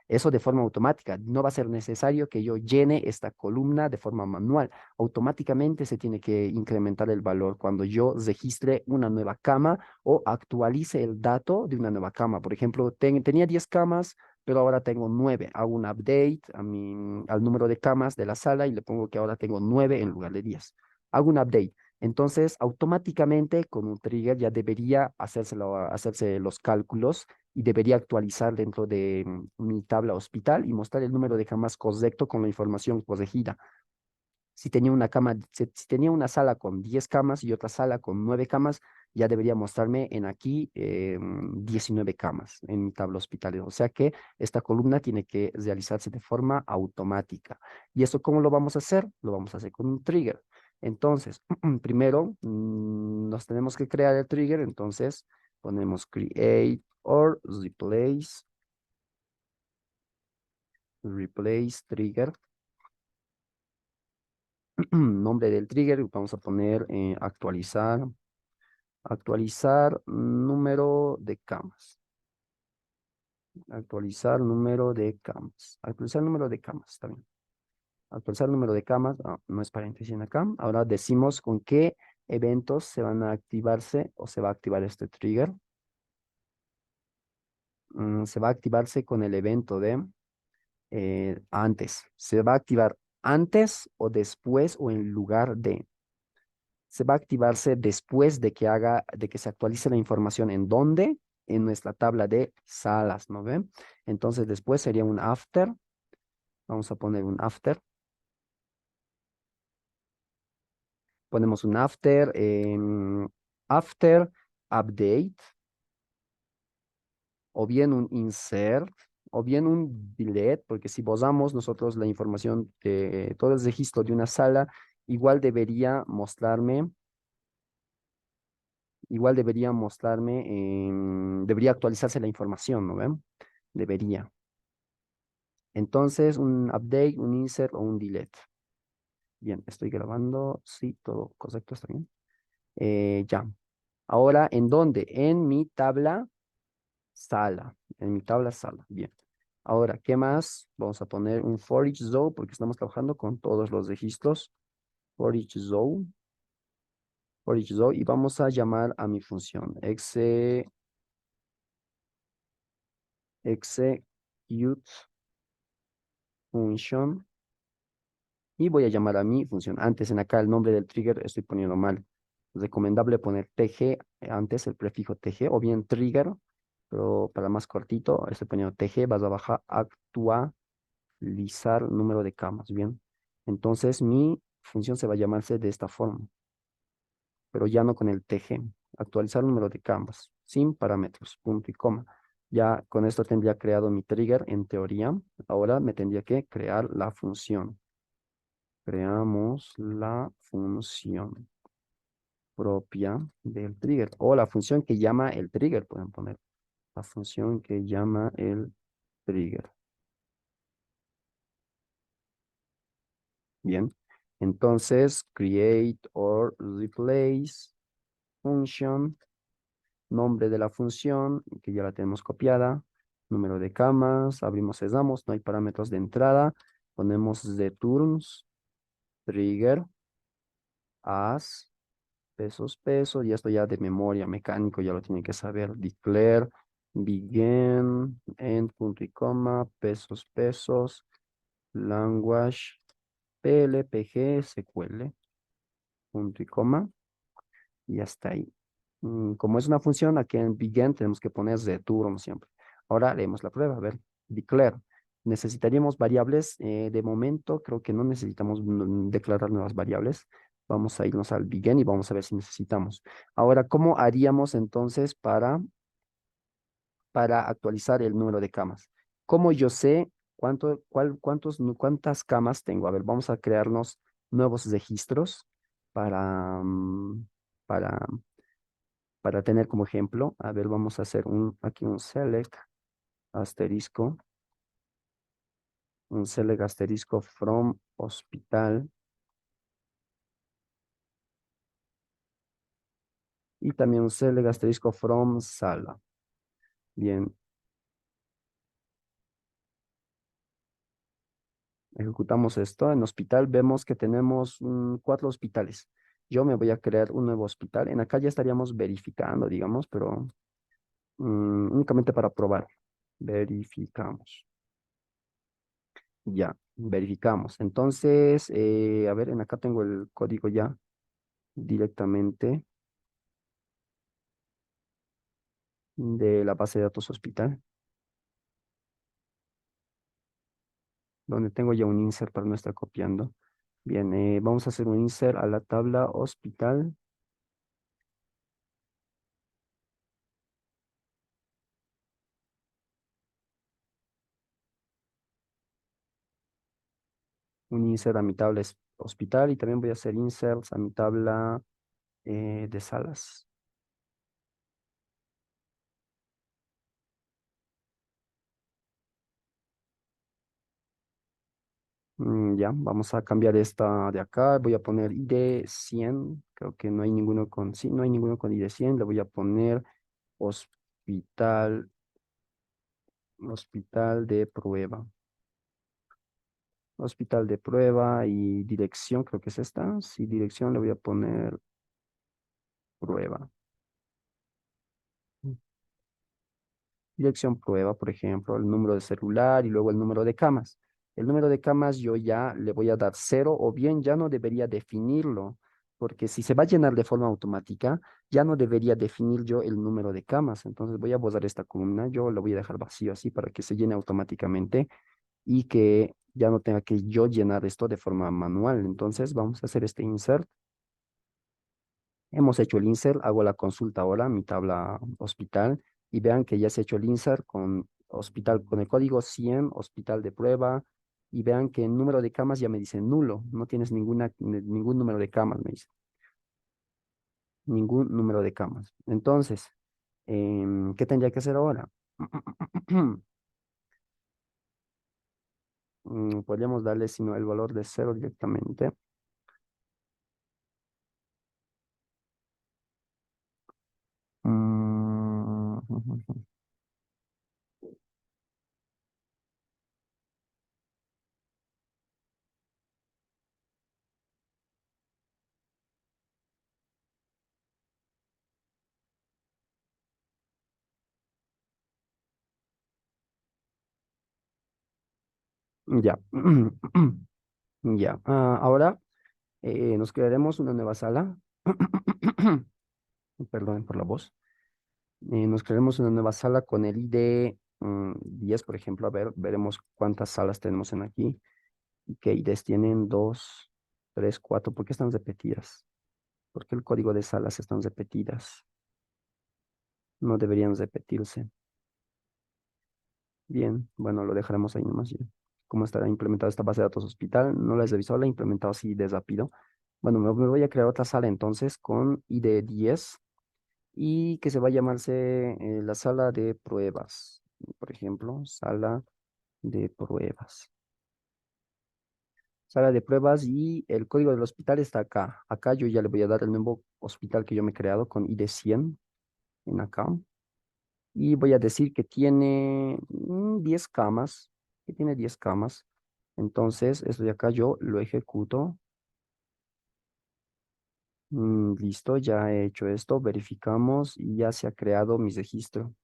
Eso de forma automática. No va a ser necesario que yo llene esta columna de forma manual. Automáticamente se tiene que incrementar el valor cuando yo registre una nueva cama o actualice el dato de una nueva cama. Por ejemplo, tenía 10 camas, pero ahora tengo 9. Hago un update al número de camas de la sala y le pongo que ahora tengo 9 en lugar de 10. Hago un update. Entonces, automáticamente con un trigger ya debería hacerse los cálculos y debería actualizar dentro de mi tabla hospital y mostrar el número de camas correcto con la información corregida. Si tenía una sala con 10 camas y otra sala con 9 camas, ya debería mostrarme en aquí 19 camas en mi tabla hospitalaria. O sea que esta columna tiene que realizarse de forma automática. ¿Y eso cómo lo vamos a hacer? Lo vamos a hacer con un trigger. Entonces, primero nos tenemos que crear el trigger. Entonces, ponemos create or replace trigger. Nombre del trigger, vamos a poner actualizar número de camas, actualizar número de camas, está bien. Actualizar número de camas, no es paréntesis en acá. Ahora decimos con qué eventos se van a activarse o se va a activar este trigger. Se va a activarse con el evento de antes. Se va a activar antes o después o en lugar de. Se va a activarse después de que de que se actualice la información en dónde, en nuestra tabla de salas, ¿no ven? Entonces después sería un after. Vamos a poner un after. Ponemos un after, after update, o bien un insert, o bien un delete, porque si posamos nosotros la información de todo el registro de una sala, igual debería mostrarme, debería actualizarse la información, ¿no ven? Debería. Entonces, un update, un insert o un delete. Bien, estoy grabando. Sí, todo correcto, está bien. Ya. Ahora, ¿en dónde? En mi tabla sala. En mi tabla sala. Bien. Ahora, ¿qué más? Vamos a poner un for each row porque estamos trabajando con todos los registros. For each row. For each row. Y vamos a llamar a mi función. Execute function. Y voy a llamar a mi función. Antes en acá el nombre del trigger estoy poniendo mal. Recomendable poner TG antes, el prefijo TG, o bien trigger, pero para más cortito estoy poniendo TG, vas a bajar actualizar número de camas, ¿bien? Entonces mi función se va a llamarse de esta forma, pero ya no con el TG. Actualizar número de camas, sin parámetros, punto y coma. Ya con esto tendría creado mi trigger en teoría. Ahora me tendría que crear la función. Creamos la función propia del trigger o la función que llama el trigger, pueden poner la función que llama el trigger. Bien, entonces create or replace function, nombre de la función que ya la tenemos copiada, número de camas, abrimos, cerramos, no hay parámetros de entrada, ponemos the turns, trigger, as, pesos, y esto ya de memoria, mecánico, ya lo tienen que saber. Declare, begin, end, punto y coma, pesos, language, PLPG, SQL, punto y coma, y hasta ahí. Como es una función, aquí en begin tenemos que poner return siempre. Ahora haremos la prueba, a ver, declare. Necesitaríamos variables, de momento creo que no necesitamos declarar nuevas variables. Vamos a irnos al begin y vamos a ver si necesitamos. Ahora, ¿cómo haríamos entonces para actualizar el número de camas? ¿Cómo yo sé cuántas camas tengo? A ver, vamos a crearnos nuevos registros para, para, para tener como ejemplo. A ver, vamos a hacer aquí asterisco, un select asterisco from hospital y también un select asterisco from sala. Bien, ejecutamos esto. En hospital vemos que tenemos 4 hospitales. Yo me voy a crear un nuevo hospital. En acá ya estaríamos verificando, digamos, pero únicamente para probar. Verificamos. Ya, verificamos. Entonces, a ver, en acá tengo el código ya directamente de la base de datos hospital, donde tengo ya un insert para no estar copiando. Bien, vamos a hacer un insert a la tabla hospital. Un insert a mi tabla hospital y también voy a hacer inserts a mi tabla de salas. Ya, vamos a cambiar esta de acá. Voy a poner ID 100. Creo que no hay ninguno con, sí, no hay ninguno con ID 100. Le voy a poner hospital, hospital de prueba. Hospital de prueba y dirección, creo que es esta. Sí, dirección le voy a poner. prueba. Dirección prueba, por ejemplo, el número de celular y luego el número de camas. El número de camas yo ya le voy a dar cero o bien ya no debería definirlo, porque si se va a llenar de forma automática, ya no debería definir yo el número de camas. Entonces voy a borrar esta columna, yo lo voy a dejar vacío así para que se llene automáticamente y que ya no tenga que yo llenar esto de forma manual. Entonces vamos a hacer este insert. Hemos hecho el insert, hago la consulta ahora, mi tabla hospital, y vean que ya se ha hecho el insert con hospital, con el código 100, hospital de prueba, y vean que el número de camas ya me dice nulo, no tienes ningún número de camas, me dice, ningún número de camas. Entonces, ¿qué tendría que hacer ahora? Podríamos darle sino el valor de cero directamente. Mm, Ya. Ya. Ahora nos crearemos una nueva sala. Perdón por la voz. Nos crearemos una nueva sala con el ID 10, por ejemplo. A ver, veremos cuántas salas tenemos en aquí. ¿Y qué IDs tienen? 2, 3, 4. ¿Por qué están repetidas? ¿Por qué el código de salas están repetidas? No deberían repetirse. Bien, bueno, lo dejaremos ahí nomás. Ya. ¿Cómo estará implementada esta base de datos hospital? No la he revisado, la he implementado así de rápido. Bueno, me voy a crear otra sala entonces con ID 10 y que se va a llamarse la sala de pruebas. Por ejemplo, sala de pruebas. Sala de pruebas y el código del hospital está acá. Acá yo ya le voy a dar el nuevo hospital que yo me he creado con ID 100 en acá. Y voy a decir que tiene 10 camas, que tiene 10 camas. Entonces, esto de acá yo lo ejecuto. Listo, ya he hecho esto, verificamos y ya se ha creado mi registro.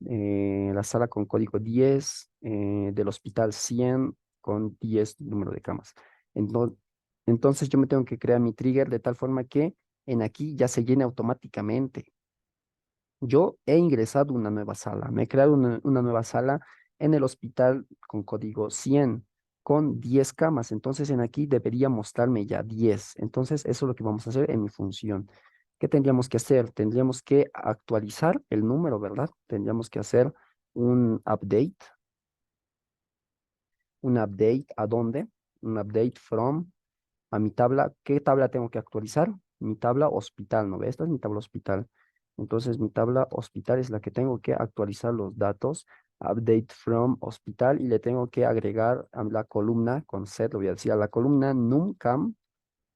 La sala con código 10 del hospital 100 con 10 número de camas. Entonces, entonces yo me tengo que crear mi trigger de tal forma que en aquí ya se llene automáticamente. Yo he ingresado una nueva sala, me he creado una nueva sala en el hospital con código 100, con 10 camas. Entonces en aquí debería mostrarme ya 10. Entonces eso es lo que vamos a hacer en mi función. ¿Qué tendríamos que hacer? Tendríamos que actualizar el número, ¿verdad? Tendríamos que hacer un update. ¿Un update a dónde? Un update from a mi tabla. ¿Qué tabla tengo que actualizar? Mi tabla hospital, ¿no ve? Esta es mi tabla hospital. Entonces, mi tabla hospital es la que tengo que actualizar los datos. Update from hospital y le tengo que agregar a la columna con set, lo voy a decir a la columna numcam,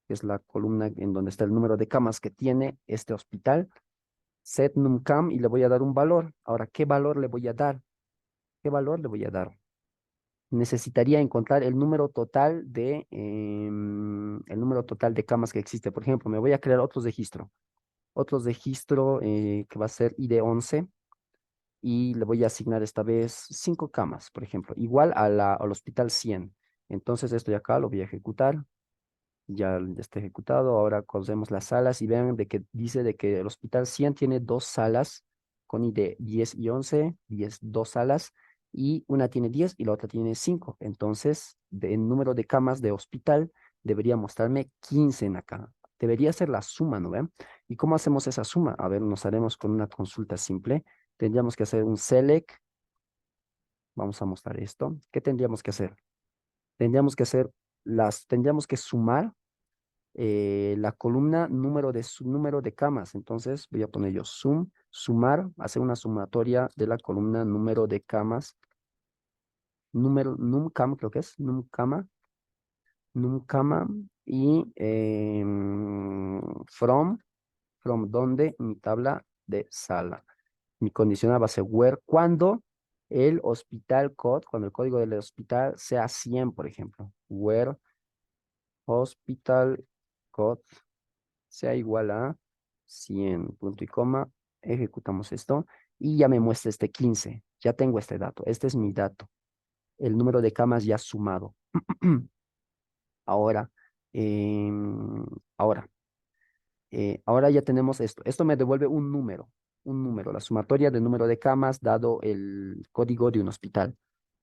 que es la columna en donde está el número de camas que tiene este hospital. Set numcam y le voy a dar un valor. Ahora, ¿qué valor le voy a dar? ¿Qué valor le voy a dar? Necesitaría encontrar el número total de camas que existe. Por ejemplo, me voy a crear otro registro que va a ser ID 11 y le voy a asignar esta vez 5 camas, por ejemplo, igual al hospital 100. Entonces esto de acá lo voy a ejecutar, ya está ejecutado. Ahora cosemos las salas y vean de que dice de que el hospital 100 tiene dos salas con ID 10 y 11, 10, dos salas, y una tiene 10 y la otra tiene 5. Entonces, el número de camas de hospital debería mostrarme 15 en acá. Debería ser la suma, ¿no ven? ¿Y cómo hacemos esa suma? A ver, nos haremos con una consulta simple. Tendríamos que hacer un select. Vamos a mostrar esto. ¿Qué tendríamos que hacer? Tendríamos que sumar la columna número de camas. Entonces voy a poner yo sumar, hacer una sumatoria de la columna número de camas, numcam, creo que es, numcama, y from donde mi tabla de sala. Mi condicional va a ser where cuando el hospital code, cuando el código del hospital sea 100, por ejemplo. Where hospital code sea igual a 100, punto y coma, ejecutamos esto y ya me muestra este 15. Ya tengo este dato, este es mi dato, el número de camas ya sumado. Ahora, em, ahora, ahora ya tenemos esto. Esto me devuelve un número, la sumatoria del número de camas dado el código de un hospital.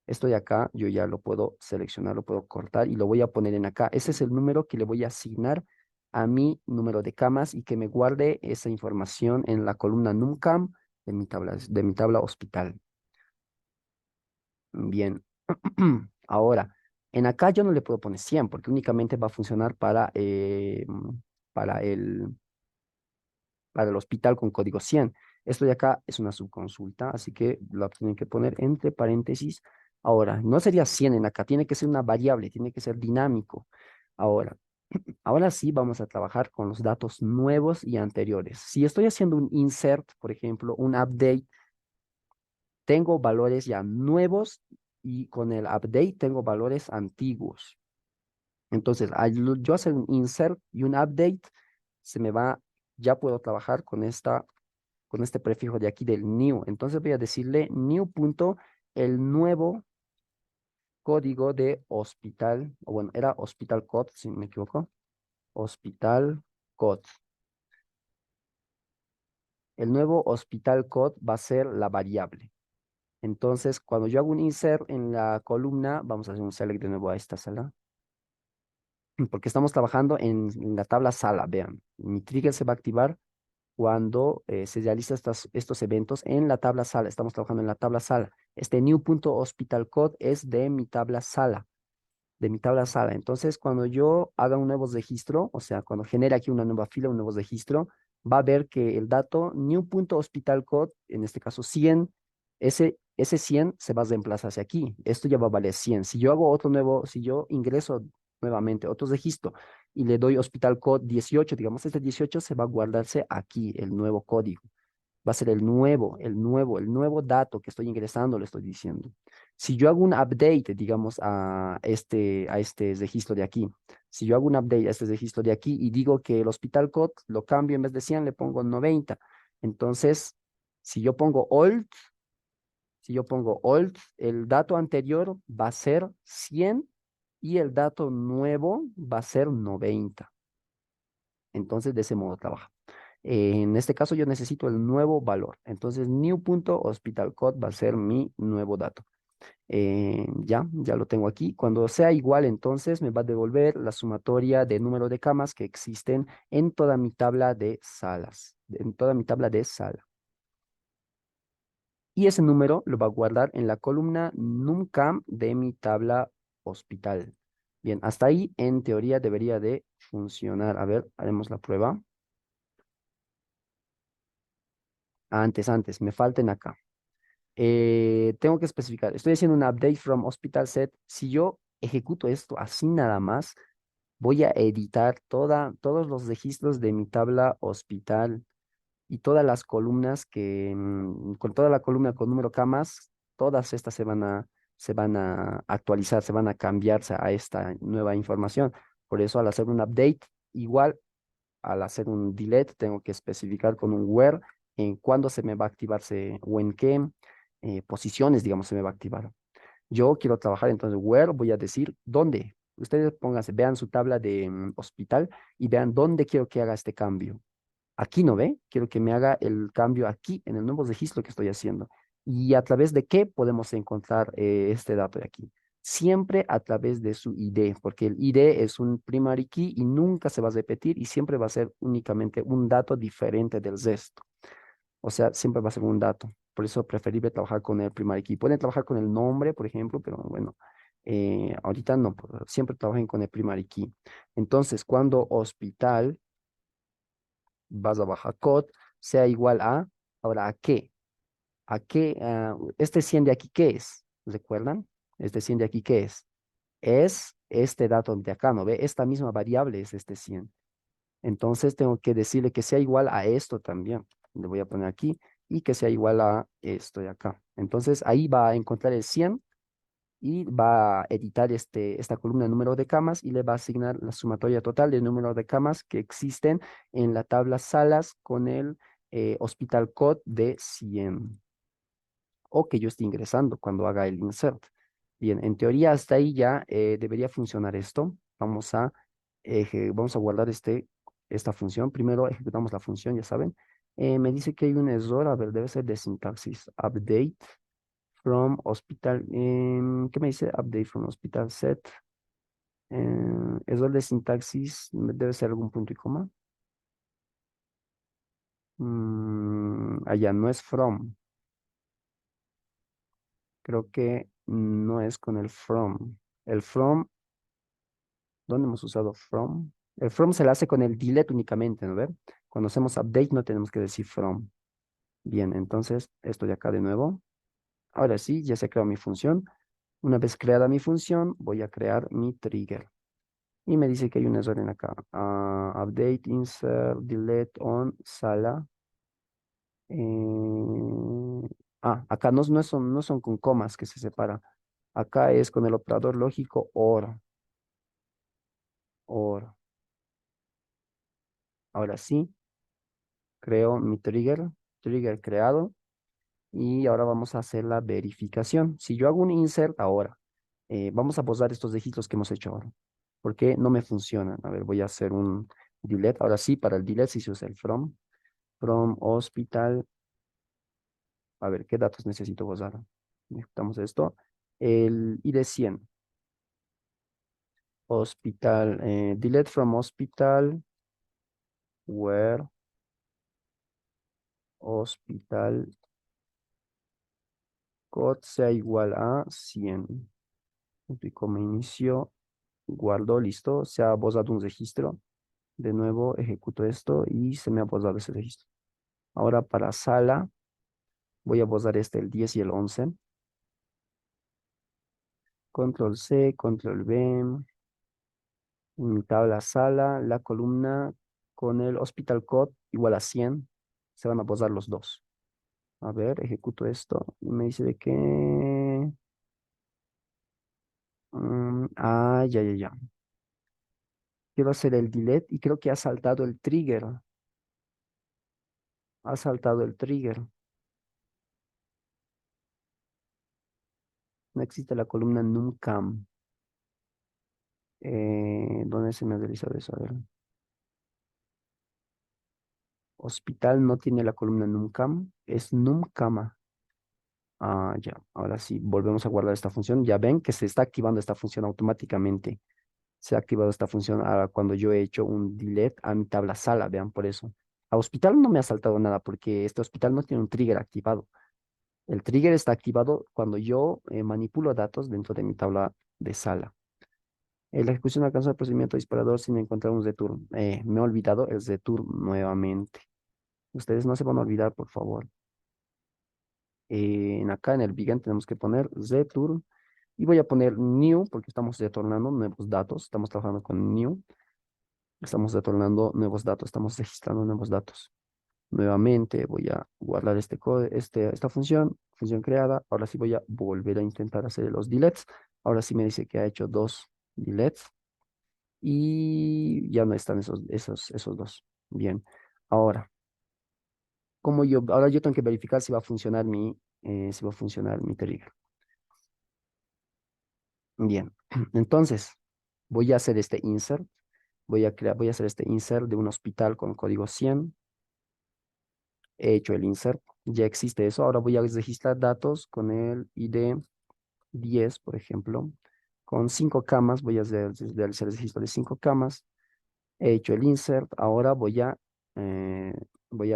Esto de acá yo ya lo puedo seleccionar, lo puedo cortar y lo voy a poner en acá. Ese es el número que le voy a asignar a mi número de camas y que me guarde esa información en la columna NumCam de mi tabla hospital. Bien. Ahora, en acá yo no le puedo poner 100 porque únicamente va a funcionar para el hospital con código 100. Esto de acá es una subconsulta, así que lo tienen que poner entre paréntesis. Ahora, no sería 100 en acá, tiene que ser una variable, tiene que ser dinámico. Ahora, ahora sí vamos a trabajar con los datos nuevos y anteriores. Si estoy haciendo un insert, por ejemplo, un update, tengo valores ya nuevos y con el update tengo valores antiguos. Entonces, al yo hacer un insert y un update, se me va, ya puedo trabajar con este prefijo de aquí del new. Entonces voy a decirle new punto, el nuevo código de hospital, o bueno, era hospital code, si no me equivoco, hospital code. El nuevo hospital code va a ser la variable. Entonces, cuando yo hago un insert en la columna, vamos a hacer un select de nuevo a esta sala, porque estamos trabajando en la tabla sala, vean. Mi trigger se va a activar cuando se realizan estos eventos en la tabla sala. Estamos trabajando en la tabla sala. Este new.hospitalcode es de mi tabla sala, de mi tabla sala. Entonces, cuando yo haga un nuevo registro, o sea, cuando genere aquí una nueva fila, un nuevo registro, va a ver que el dato new.hospitalcode, en este caso 100, ese 100 se va a reemplazar hacia aquí. Esto ya va a valer 100. Si yo hago otro nuevo, si yo ingreso nuevamente otro registro y le doy hospital code 18, digamos, este 18 se va a guardarse aquí, el nuevo código. Va a ser el nuevo dato que estoy ingresando, le estoy diciendo. Si yo hago un update, digamos, a este registro de aquí, si yo hago un update a este registro de aquí y digo que el hospital code lo cambio en vez de 100, le pongo 90. Entonces, si yo pongo old, si yo pongo old, el dato anterior va a ser 100 y el dato nuevo va a ser 90. Entonces, de ese modo trabaja. En este caso, yo necesito el nuevo valor. Entonces, new.hospitalcode va a ser mi nuevo dato. Ya lo tengo aquí. Cuando sea igual, entonces me va a devolver la sumatoria de número de camas que existen en toda mi tabla de salas, en toda mi tabla de sala. Y ese número lo va a guardar en la columna numcam de mi tabla hospital. Bien, hasta ahí en teoría debería de funcionar. A ver, haremos la prueba. Antes, me falten acá. Tengo que especificar, estoy haciendo un update from hospital set. Si yo ejecuto esto así nada más, voy a editar todos los registros de mi tabla hospital y todas las columnas con toda la columna con número camas, todas estas se van a actualizar, se van a cambiarse a esta nueva información. Por eso al hacer un update, igual al hacer un delete, tengo que especificar con un where en cuándo se me va a activarse o en qué posiciones, digamos, se me va a activar. Yo quiero trabajar, entonces, where voy a decir dónde. Ustedes pónganse, vean su tabla de hospital y vean dónde quiero que haga este cambio. Aquí no ve, quiero que me haga el cambio aquí en el nuevo registro que estoy haciendo. ¿Y a través de qué podemos encontrar este dato de aquí? Siempre a través de su ID, porque el ID es un primary key y nunca se va a repetir y siempre va a ser únicamente un dato diferente del resto. O sea, siempre va a ser un dato. Por eso es preferible trabajar con el primary key. Pueden trabajar con el nombre, por ejemplo, pero bueno, ahorita no, siempre trabajen con el primary key. Entonces, cuando hospital vas a bajar code, sea igual a, ahora, ¿a qué? ¿A qué? Este 100 de aquí, ¿qué es? ¿Recuerdan? Este 100 de aquí, ¿qué es? Es este dato de acá, ¿no ve? Esta misma variable es este 100. Entonces tengo que decirle que sea igual a esto también. Le voy a poner aquí y que sea igual a esto de acá. Entonces ahí va a encontrar el 100 y va a editar esta columna número de camas y le va a asignar la sumatoria total del número de camas que existen en la tabla salas con el hospital code de 100 o que yo esté ingresando cuando haga el insert. Bien, en teoría hasta ahí ya debería funcionar esto. Vamos a guardar esta función. Primero ejecutamos la función, ya saben. Me dice que hay un error, a ver, debe ser de sintaxis. Update from hospital. ¿Qué me dice? Update from hospital set. Error de sintaxis, debe ser algún punto y coma. Allá no es from. Creo que no es con el from. El from, ¿dónde hemos usado from? El from se le hace con el delete únicamente, ¿no ve? Cuando hacemos update no tenemos que decir from. Bien, entonces esto de acá de nuevo. Ahora sí, ya se creó mi función. Una vez creada mi función, voy a crear mi trigger. Y me dice que hay un error en acá. Update, insert, delete on, sala. Acá no son con comas que se separa. Acá es con el operador lógico OR. OR. Ahora sí, creo mi trigger creado. Y ahora vamos a hacer la verificación. Si yo hago un insert ahora, vamos a posar estos registros que hemos hecho ahora. ¿Por qué no me funcionan? A ver, voy a hacer un delete. Ahora sí, para el delete sí se usa el from. From hospital. A ver, ¿qué datos necesito posar? Ejecutamos esto. El ID 100. Hospital. Delete from hospital. Where hospital code sea igual a 100. Y como inicio, guardo, listo. Se ha posado un registro. De nuevo ejecuto esto y se me ha posado ese registro. Ahora para sala, voy a posar el 10 y el 11. Control C, Control V. En mi tabla sala, la columna con el hospital code igual a 100. Se van a posar los dos. A ver, ejecuto esto. Y me dice de que... ya. Quiero hacer el delete y creo que ha saltado el trigger. Ha saltado el trigger. No existe la columna numcam. ¿Dónde se me ha realizado eso? A ver. Hospital no tiene la columna numcam, es numcama. Ya, ahora sí, volvemos a guardar esta función. Ya ven que se está activando esta función automáticamente. Se ha activado esta función cuando yo he hecho un delete a mi tabla sala, vean por eso. A hospital no me ha saltado nada porque este hospital no tiene un trigger activado. El trigger está activado cuando yo manipulo datos dentro de mi tabla de sala. La ejecución alcanzó el procedimiento disparador sin encontrar un return. Me he olvidado el return nuevamente. Ustedes no se van a olvidar, por favor. Acá en el begin tenemos que poner return y voy a poner new porque estamos retornando nuevos datos. Estamos trabajando con new. Estamos retornando nuevos datos. Estamos registrando nuevos datos. Nuevamente voy a guardar esta función creada. Ahora sí voy a volver a intentar hacer los deletes. Ahora sí me dice que ha hecho dos deletes y ya no están esos dos. Bien. Ahora, ahora yo tengo que verificar si va a funcionar mi trigger. Bien, entonces voy a hacer este insert. Voy a hacer este insert de un hospital con código 100. He hecho el insert. Ya existe eso. Ahora voy a registrar datos con el ID 10, por ejemplo. Con 5 camas. Voy a realizar el registro de 5 camas. He hecho el insert. Ahora voy a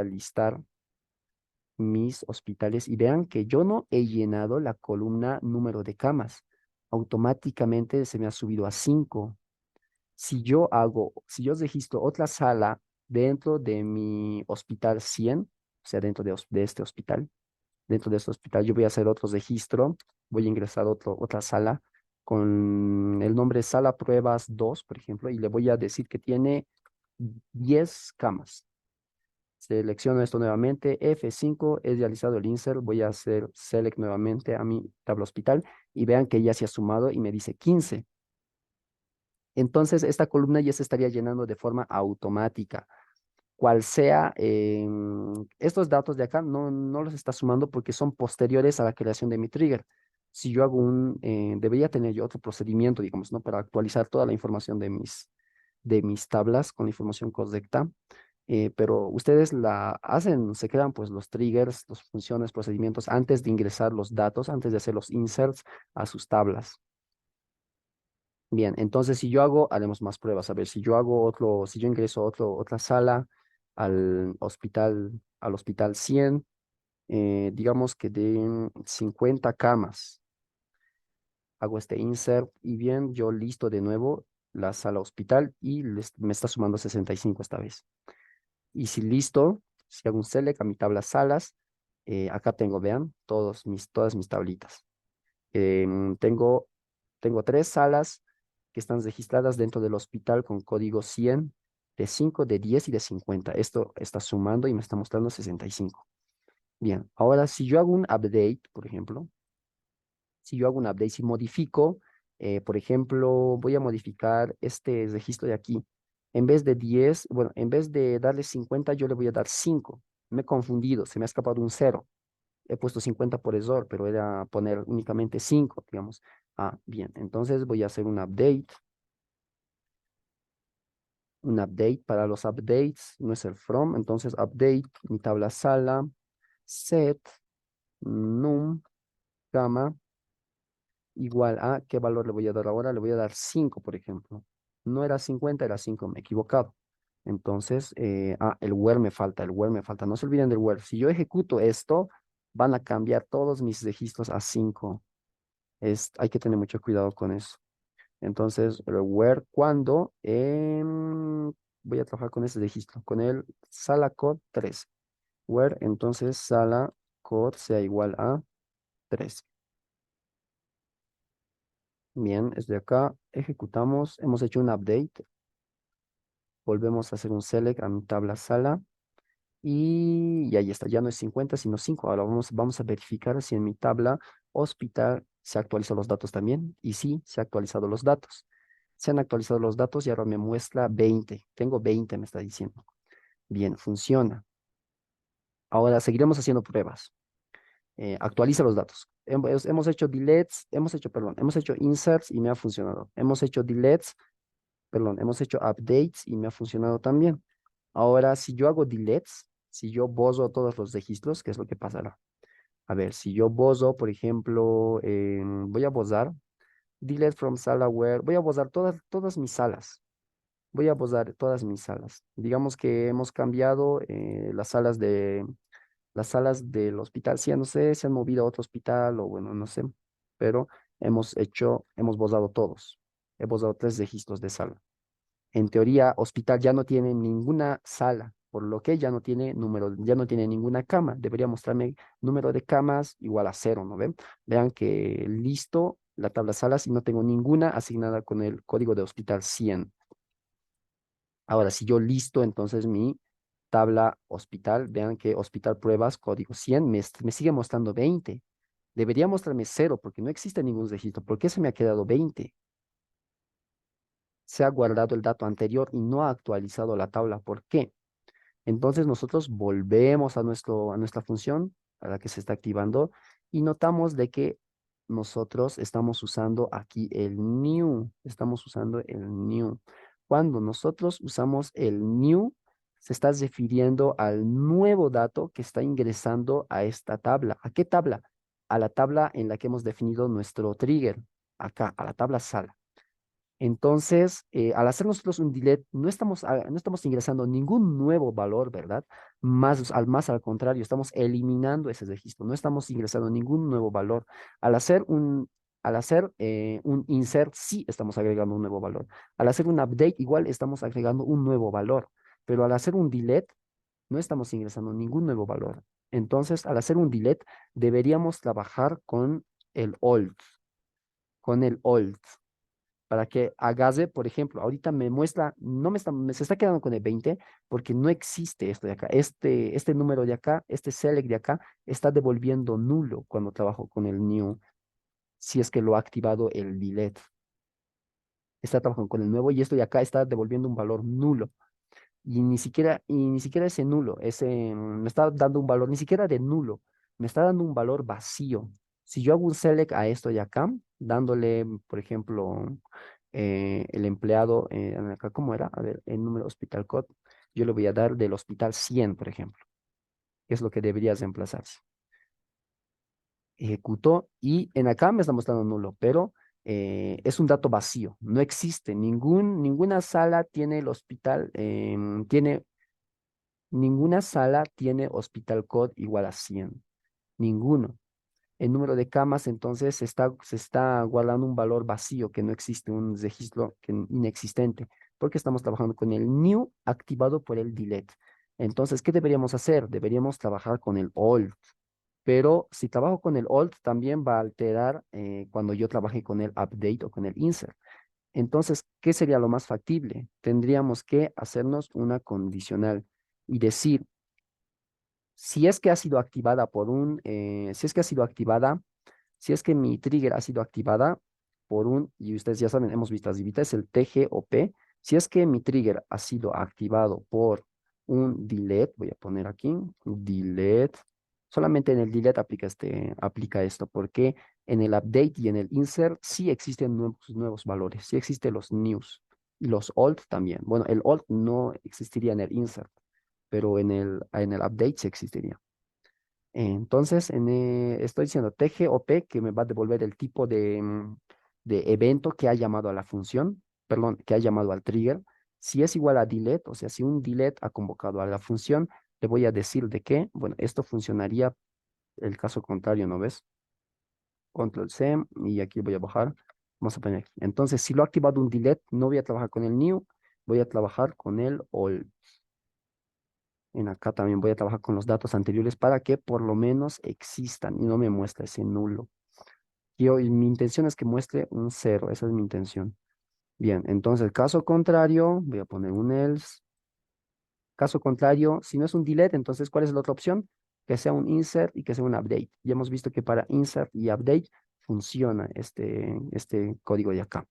listar mis hospitales y vean que yo no he llenado la columna número de camas. Automáticamente se me ha subido a 5. Si yo registro otra sala dentro de mi hospital 100, o sea, dentro de este hospital, yo voy a hacer otro registro, voy a ingresar otra sala con el nombre sala pruebas 2, por ejemplo, y le voy a decir que tiene 10 camas. Selecciono esto nuevamente, F5, he realizado el insert, voy a hacer select nuevamente a mi tabla hospital y vean que ya se ha sumado y me dice 15. Entonces, esta columna ya se estaría llenando de forma automática. Cual sea, estos datos de acá no los está sumando porque son posteriores a la creación de mi trigger. Si yo hago debería tener yo otro procedimiento, digamos, ¿no? Para actualizar toda la información de mis tablas con la información correcta. Pero ustedes la hacen, se crean pues los triggers, las funciones, procedimientos antes de ingresar los datos, antes de hacer los inserts a sus tablas. Bien, entonces si yo hago, haremos más pruebas. A ver, si yo ingreso a otra sala al hospital 100, digamos que de 50 camas, hago este insert y bien, yo listo de nuevo la sala hospital y me está sumando 65 esta vez. Y si listo, si hago un select a mi tabla salas, acá tengo, vean, todas mis tablitas. Tengo 3 salas que están registradas dentro del hospital con código 100, de 5, de 10 y de 50. Esto está sumando y me está mostrando 65. Bien, ahora si yo hago un update, por ejemplo, si yo hago un update, si modifico, por ejemplo, voy a modificar este registro de aquí. En vez de 10, bueno, en vez de darle 50, yo le voy a dar 5. Me he confundido, se me ha escapado un 0. He puesto 50 por error, pero era poner únicamente 5, digamos. Ah, bien, entonces voy a hacer un update para los updates, no es el from, entonces update, mi tabla sala, set, num, gamma, igual a, ¿qué valor le voy a dar ahora? Le voy a dar 5, por ejemplo. No era 50, era 5, me he equivocado. Entonces, el where me falta, el where me falta. No se olviden del where. Si yo ejecuto esto, van a cambiar todos mis registros a 5. Hay que tener mucho cuidado con eso. Entonces, el where cuando voy a trabajar con ese registro, con el sala code 3. Where entonces sala code sea igual a 3. Bien, desde acá ejecutamos, hemos hecho un update, volvemos a hacer un select a mi tabla sala y ahí está, ya no es 50 sino 5. Ahora vamos a verificar si en mi tabla hospital se actualizó los datos también y sí, se han actualizado los datos. Se han actualizado los datos y ahora me muestra 20. Tengo 20, me está diciendo. Bien, funciona. Ahora seguiremos haciendo pruebas. Actualiza los datos. Hemos hecho deletes, hemos hecho inserts y me ha funcionado. Hemos hecho updates y me ha funcionado también. Ahora, si yo hago deletes, si yo borro todos los registros, ¿qué es lo que pasará? A ver, si yo borro, por ejemplo, voy a borrar delete from sala where, voy a borrar todas mis salas. Voy a borrar todas mis salas. Digamos que hemos cambiado las salas del hospital. Sí, no sé, se han movido a otro hospital o bueno, no sé, pero hemos borrado todos. He borrado 3 registros de sala. En teoría, hospital ya no tiene ninguna sala, por lo que ya no tiene ninguna cama. Debería mostrarme número de camas igual a 0, ¿no ven? Vean que listo la tabla salas y no tengo ninguna asignada con el código de hospital 100. Ahora, si yo listo entonces mi tabla hospital, vean que hospital pruebas, código 100, me sigue mostrando 20. Debería mostrarme 0 porque no existe ningún registro. ¿Por qué se me ha quedado 20? Se ha guardado el dato anterior y no ha actualizado la tabla. ¿Por qué? Entonces nosotros volvemos a nuestra función a la que se está activando y notamos de que nosotros estamos usando aquí el new, estamos usando el new. Cuando nosotros usamos el new, se está refiriendo al nuevo dato que está ingresando a esta tabla. ¿A qué tabla? A la tabla en la que hemos definido nuestro trigger, acá, a la tabla sala. Entonces, al hacer nosotros un delete, no estamos ingresando ningún nuevo valor, ¿verdad? Más al contrario, estamos eliminando ese registro, no estamos ingresando ningún nuevo valor. Al hacer un insert, sí estamos agregando un nuevo valor. Al hacer un update, igual estamos agregando un nuevo valor. Pero al hacer un delete, no estamos ingresando ningún nuevo valor. Entonces, al hacer un delete, deberíamos trabajar el old, con el old para que agarre, por ejemplo, ahorita me muestra, no me está, me se está quedando con el 20 porque no existe esto de acá. Este número de acá, este select de acá, está devolviendo nulo cuando trabajo con el new. si es que lo ha activado el delete. Está trabajando con el nuevo y esto de acá está devolviendo un valor nulo. Y ni siquiera ese nulo, me está dando un valor, ni siquiera de nulo, me está dando un valor vacío. Si yo hago un select a esto de acá, dándole, por ejemplo, el empleado, acá, ¿cómo era? A ver, el número hospital code, yo le voy a dar del hospital 100 por ejemplo, que es lo que debería reemplazarse. Ejecutó y en acá me está mostrando nulo, pero es un dato vacío, no existe, ninguna sala tiene el hospital, ninguna sala tiene hospital code igual a 100. Ninguno. El número de camas, entonces, se está guardando un valor vacío, que no existe, un registro inexistente, porque estamos trabajando con el new activado por el delete. Entonces, ¿qué deberíamos hacer? Deberíamos trabajar con el old. Pero si trabajo con el old, también va a alterar cuando yo trabaje con el update o con el insert. Entonces, ¿qué sería lo más factible? Tendríamos que hacernos una condicional y decir, si es que ha sido activada si es que ha sido activada, si es que mi trigger ha sido activada y ustedes ya saben, hemos visto las divitas, el TGOP, si es que mi trigger ha sido activado por un delete, voy a poner aquí, delete, solamente en el delete aplica esto, porque en el update y en el insert sí existen nuevos valores, sí existen los news y los old también. Bueno, el old no existiría en el insert, pero en el update sí existiría. Entonces, estoy diciendo TGOP que me va a devolver el tipo de evento que ha llamado a la función, perdón, que ha llamado al trigger. Si es igual a delete, o sea, si un delete ha convocado a la función, le voy a decir de qué. Bueno, esto funcionaría el caso contrario, ¿no ves? Control C y aquí voy a bajar. Vamos a poner aquí. Entonces, si lo ha activado un delete, no voy a trabajar con el new, voy a trabajar con el old. En acá también voy a trabajar con los datos anteriores para que por lo menos existan y no me muestre ese nulo. Y mi intención es que muestre un cero, esa es mi intención. Bien, entonces caso contrario, voy a poner un else. Caso contrario, si no es un delete, entonces ¿cuál es la otra opción? Que sea un insert y que sea un update. Ya hemos visto que para insert y update funciona este código de acá.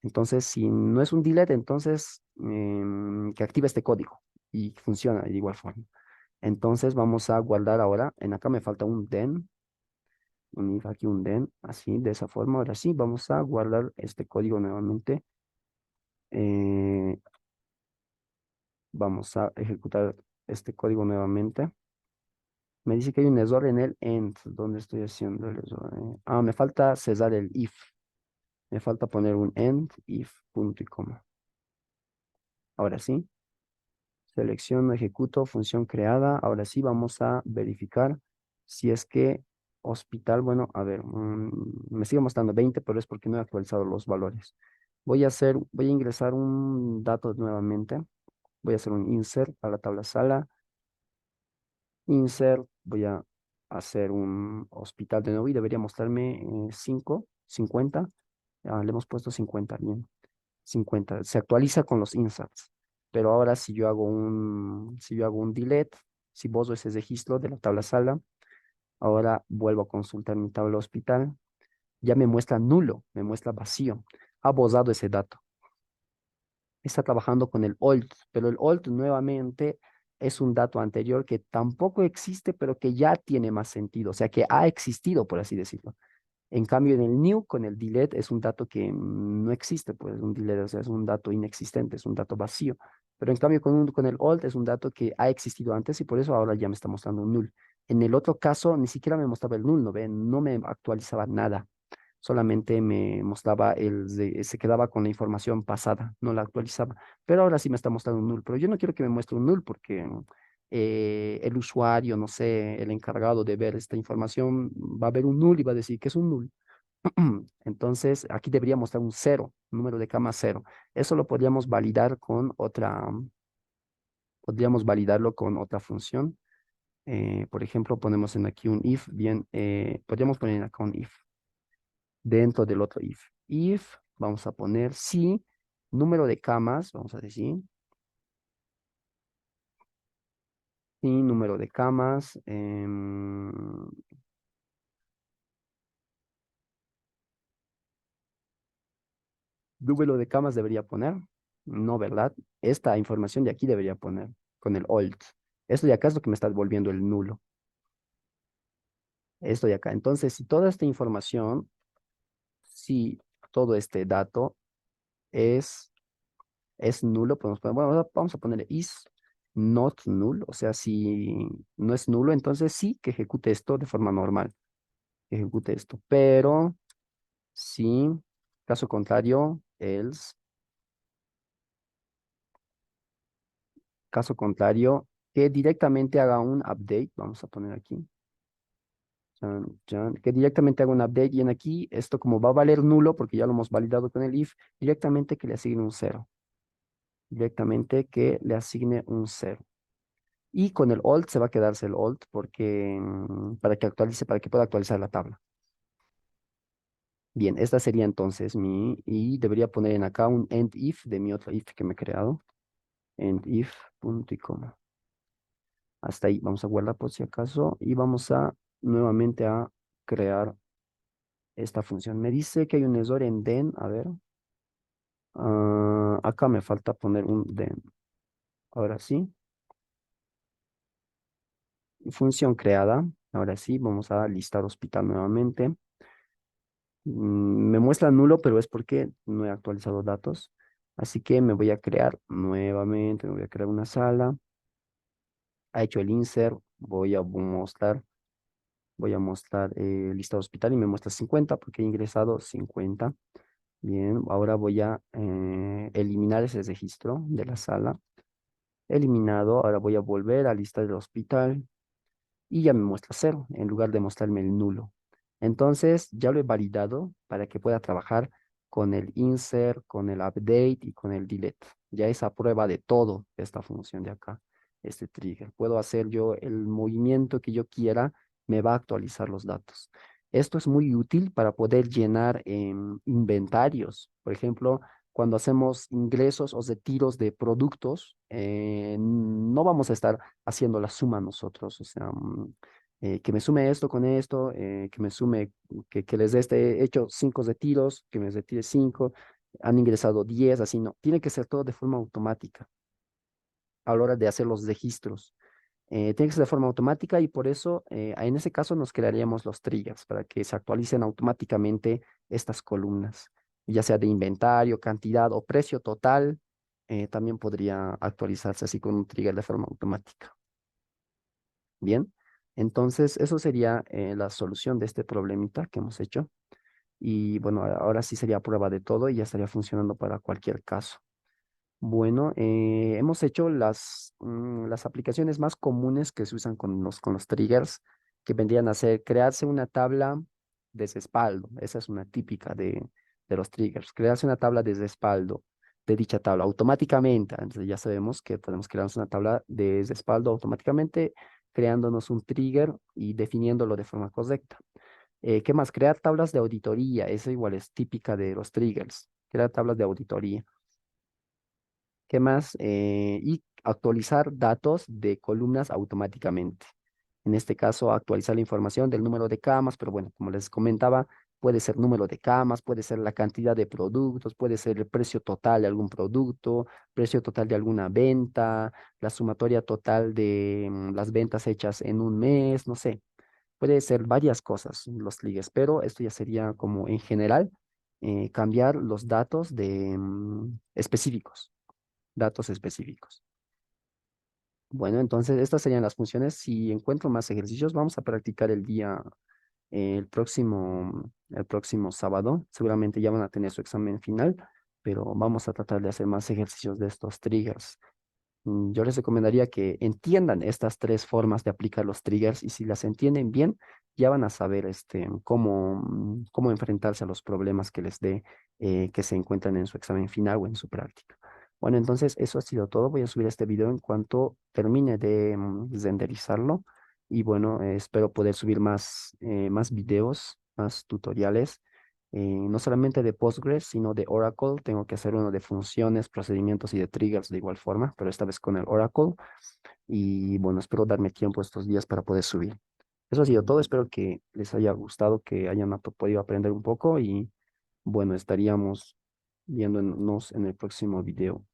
Entonces, si no es un delete, entonces que active este código y funciona de igual forma. Entonces vamos a guardar ahora. En acá me falta un den. Un if aquí un den. Así, de esa forma. Ahora sí, vamos a guardar este código nuevamente. Eh, Vamos a ejecutar este código nuevamente. Me dice que hay un error en el end. ¿Dónde estoy haciendo el error? Me falta cesar el if. Me falta poner un end, if, punto y coma. Ahora sí. Selecciono, ejecuto, función creada. Ahora sí vamos a verificar si es que hospital, bueno, a ver, me sigue mostrando 20, pero es porque no he actualizado los valores. Voy a ingresar un dato nuevamente. Voy a hacer un insert a la tabla sala. Insert, voy a hacer un hospital de nuevo y debería mostrarme 5, 50. Le hemos puesto 50, bien. 50. Se actualiza con los inserts. Pero ahora si yo hago un delete, si borro ese registro de la tabla sala, ahora vuelvo a consultar mi tabla hospital, ya me muestra nulo, me muestra vacío. Ha borrado ese dato. Está trabajando con el old, pero el old nuevamente es un dato anterior que tampoco existe, pero que ya tiene más sentido, o sea, que ha existido, por así decirlo. En cambio, en el new, con el delete, es un dato que no existe, pues un delete, o sea, es un dato inexistente, es un dato vacío. Pero en cambio, con el old es un dato que ha existido antes y por eso ahora ya me está mostrando un null. En el otro caso, ni siquiera me mostraba el null, ¿no ven? No me actualizaba nada. Solamente me mostraba se quedaba con la información pasada, no la actualizaba. Pero ahora sí me está mostrando un null. Pero yo no quiero que me muestre un null porque el usuario, no sé, el encargado de ver esta información va a ver un null y va a decir que es un null. Entonces, aquí debería mostrar un cero, número de cama cero. Eso lo podríamos validarlo con otra función. Por ejemplo, ponemos en aquí un if, bien, podríamos poner acá un if dentro del otro if. If, vamos a poner si, número de camas, vamos a decir, y número de camas, Número de camas debería poner. No, ¿verdad? Esta información de aquí debería poner con el old. Esto de acá es lo que me está volviendo el nulo. Esto de acá. Entonces, si toda esta información, si todo este dato es, es nulo, podemos poner, bueno, vamos a ponerle is not null. O sea, si no es nulo, entonces sí que ejecute esto de forma normal. Ejecute esto. Pero si, caso contrario, else. Caso contrario, que directamente haga un update. Vamos a poner aquí. Que directamente haga un update. Y en aquí, esto como va a valer nulo, porque ya lo hemos validado con el if, directamente que le asigne un cero. Directamente que le asigne un cero. Y con el old se va a quedarse el old porque para que actualice, para que pueda actualizar la tabla. Bien, esta sería entonces y debería poner en acá un end if de mi otro if que me he creado. End if, punto y coma. Hasta ahí vamos a guardar por si acaso y vamos a nuevamente a crear esta función. Me dice que hay un error en den. A ver, acá me falta poner un den. Ahora sí, función creada. Ahora sí, vamos a listar hospital nuevamente. Me muestra nulo, pero es porque no he actualizado datos. Así que me voy a crear nuevamente, me voy a crear una sala. Ha hecho el insert, voy a mostrar lista de hospital y me muestra 50 porque he ingresado 50. Bien, ahora voy a eliminar ese registro de la sala. Eliminado, ahora voy a volver a lista del hospital y ya me muestra cero en lugar de mostrarme el nulo. Entonces ya lo he validado para que pueda trabajar con el insert, con el update y con el delete. Ya es a prueba de todo esta función de acá, este trigger. Puedo hacer yo el movimiento que yo quiera, me va a actualizar los datos. Esto es muy útil para poder llenar inventarios. Por ejemplo, cuando hacemos ingresos o retiros de productos, no vamos a estar haciendo la suma nosotros. O sea, que me sume esto con esto, que me sume, que les dé este hecho 5 retiros, que me retire 5, han ingresado 10, así no. Tiene que ser todo de forma automática a la hora de hacer los registros. Tiene que ser de forma automática y por eso en ese caso nos crearíamos los triggers para que se actualicen automáticamente estas columnas, ya sea de inventario, cantidad o precio total, también podría actualizarse así con un trigger de forma automática. Bien, entonces eso sería la solución de este problemita que hemos hecho. Y bueno, ahora sí sería prueba de todo y ya estaría funcionando para cualquier caso. Bueno, hemos hecho las aplicaciones más comunes que se usan con los triggers, que vendrían a ser crearse una tabla de respaldo. Esa es una típica de los triggers. Crearse una tabla de respaldo de dicha tabla automáticamente. Entonces ya sabemos que podemos crearnos una tabla de respaldo automáticamente, creándonos un trigger y definiéndolo de forma correcta. ¿Qué más? Crear tablas de auditoría. Esa igual es típica de los triggers. Crear tablas de auditoría. ¿Qué más? Y actualizar datos de columnas automáticamente. En este caso, actualizar la información del número de camas, pero bueno, como les comentaba, puede ser número de camas, puede ser la cantidad de productos, puede ser el precio total de algún producto, precio total de alguna venta, la sumatoria total de las ventas hechas en un mes, no sé. Puede ser varias cosas los triggers, pero esto ya sería como en general cambiar los datos de específicos datos específicos. Bueno, entonces estas serían las funciones. Si encuentro más ejercicios, vamos a practicar el próximo sábado. Seguramente ya van a tener su examen final, pero vamos a tratar de hacer más ejercicios de estos triggers. Yo les recomendaría que entiendan estas 3 formas de aplicar los triggers y si las entienden bien, ya van a saber cómo enfrentarse a los problemas que les dé, que se encuentran en su examen final o en su práctica. Bueno, entonces eso ha sido todo. Voy a subir este video en cuanto termine de renderizarlo y bueno, espero poder subir más videos, más tutoriales no solamente de Postgres, sino de Oracle. Tengo que hacer uno de funciones, procedimientos y de triggers de igual forma, pero esta vez con el Oracle. Y bueno, espero darme tiempo estos días para poder subir. Eso ha sido todo. Espero que les haya gustado, que hayan podido aprender un poco y bueno, estaríamos viéndonos en el próximo video.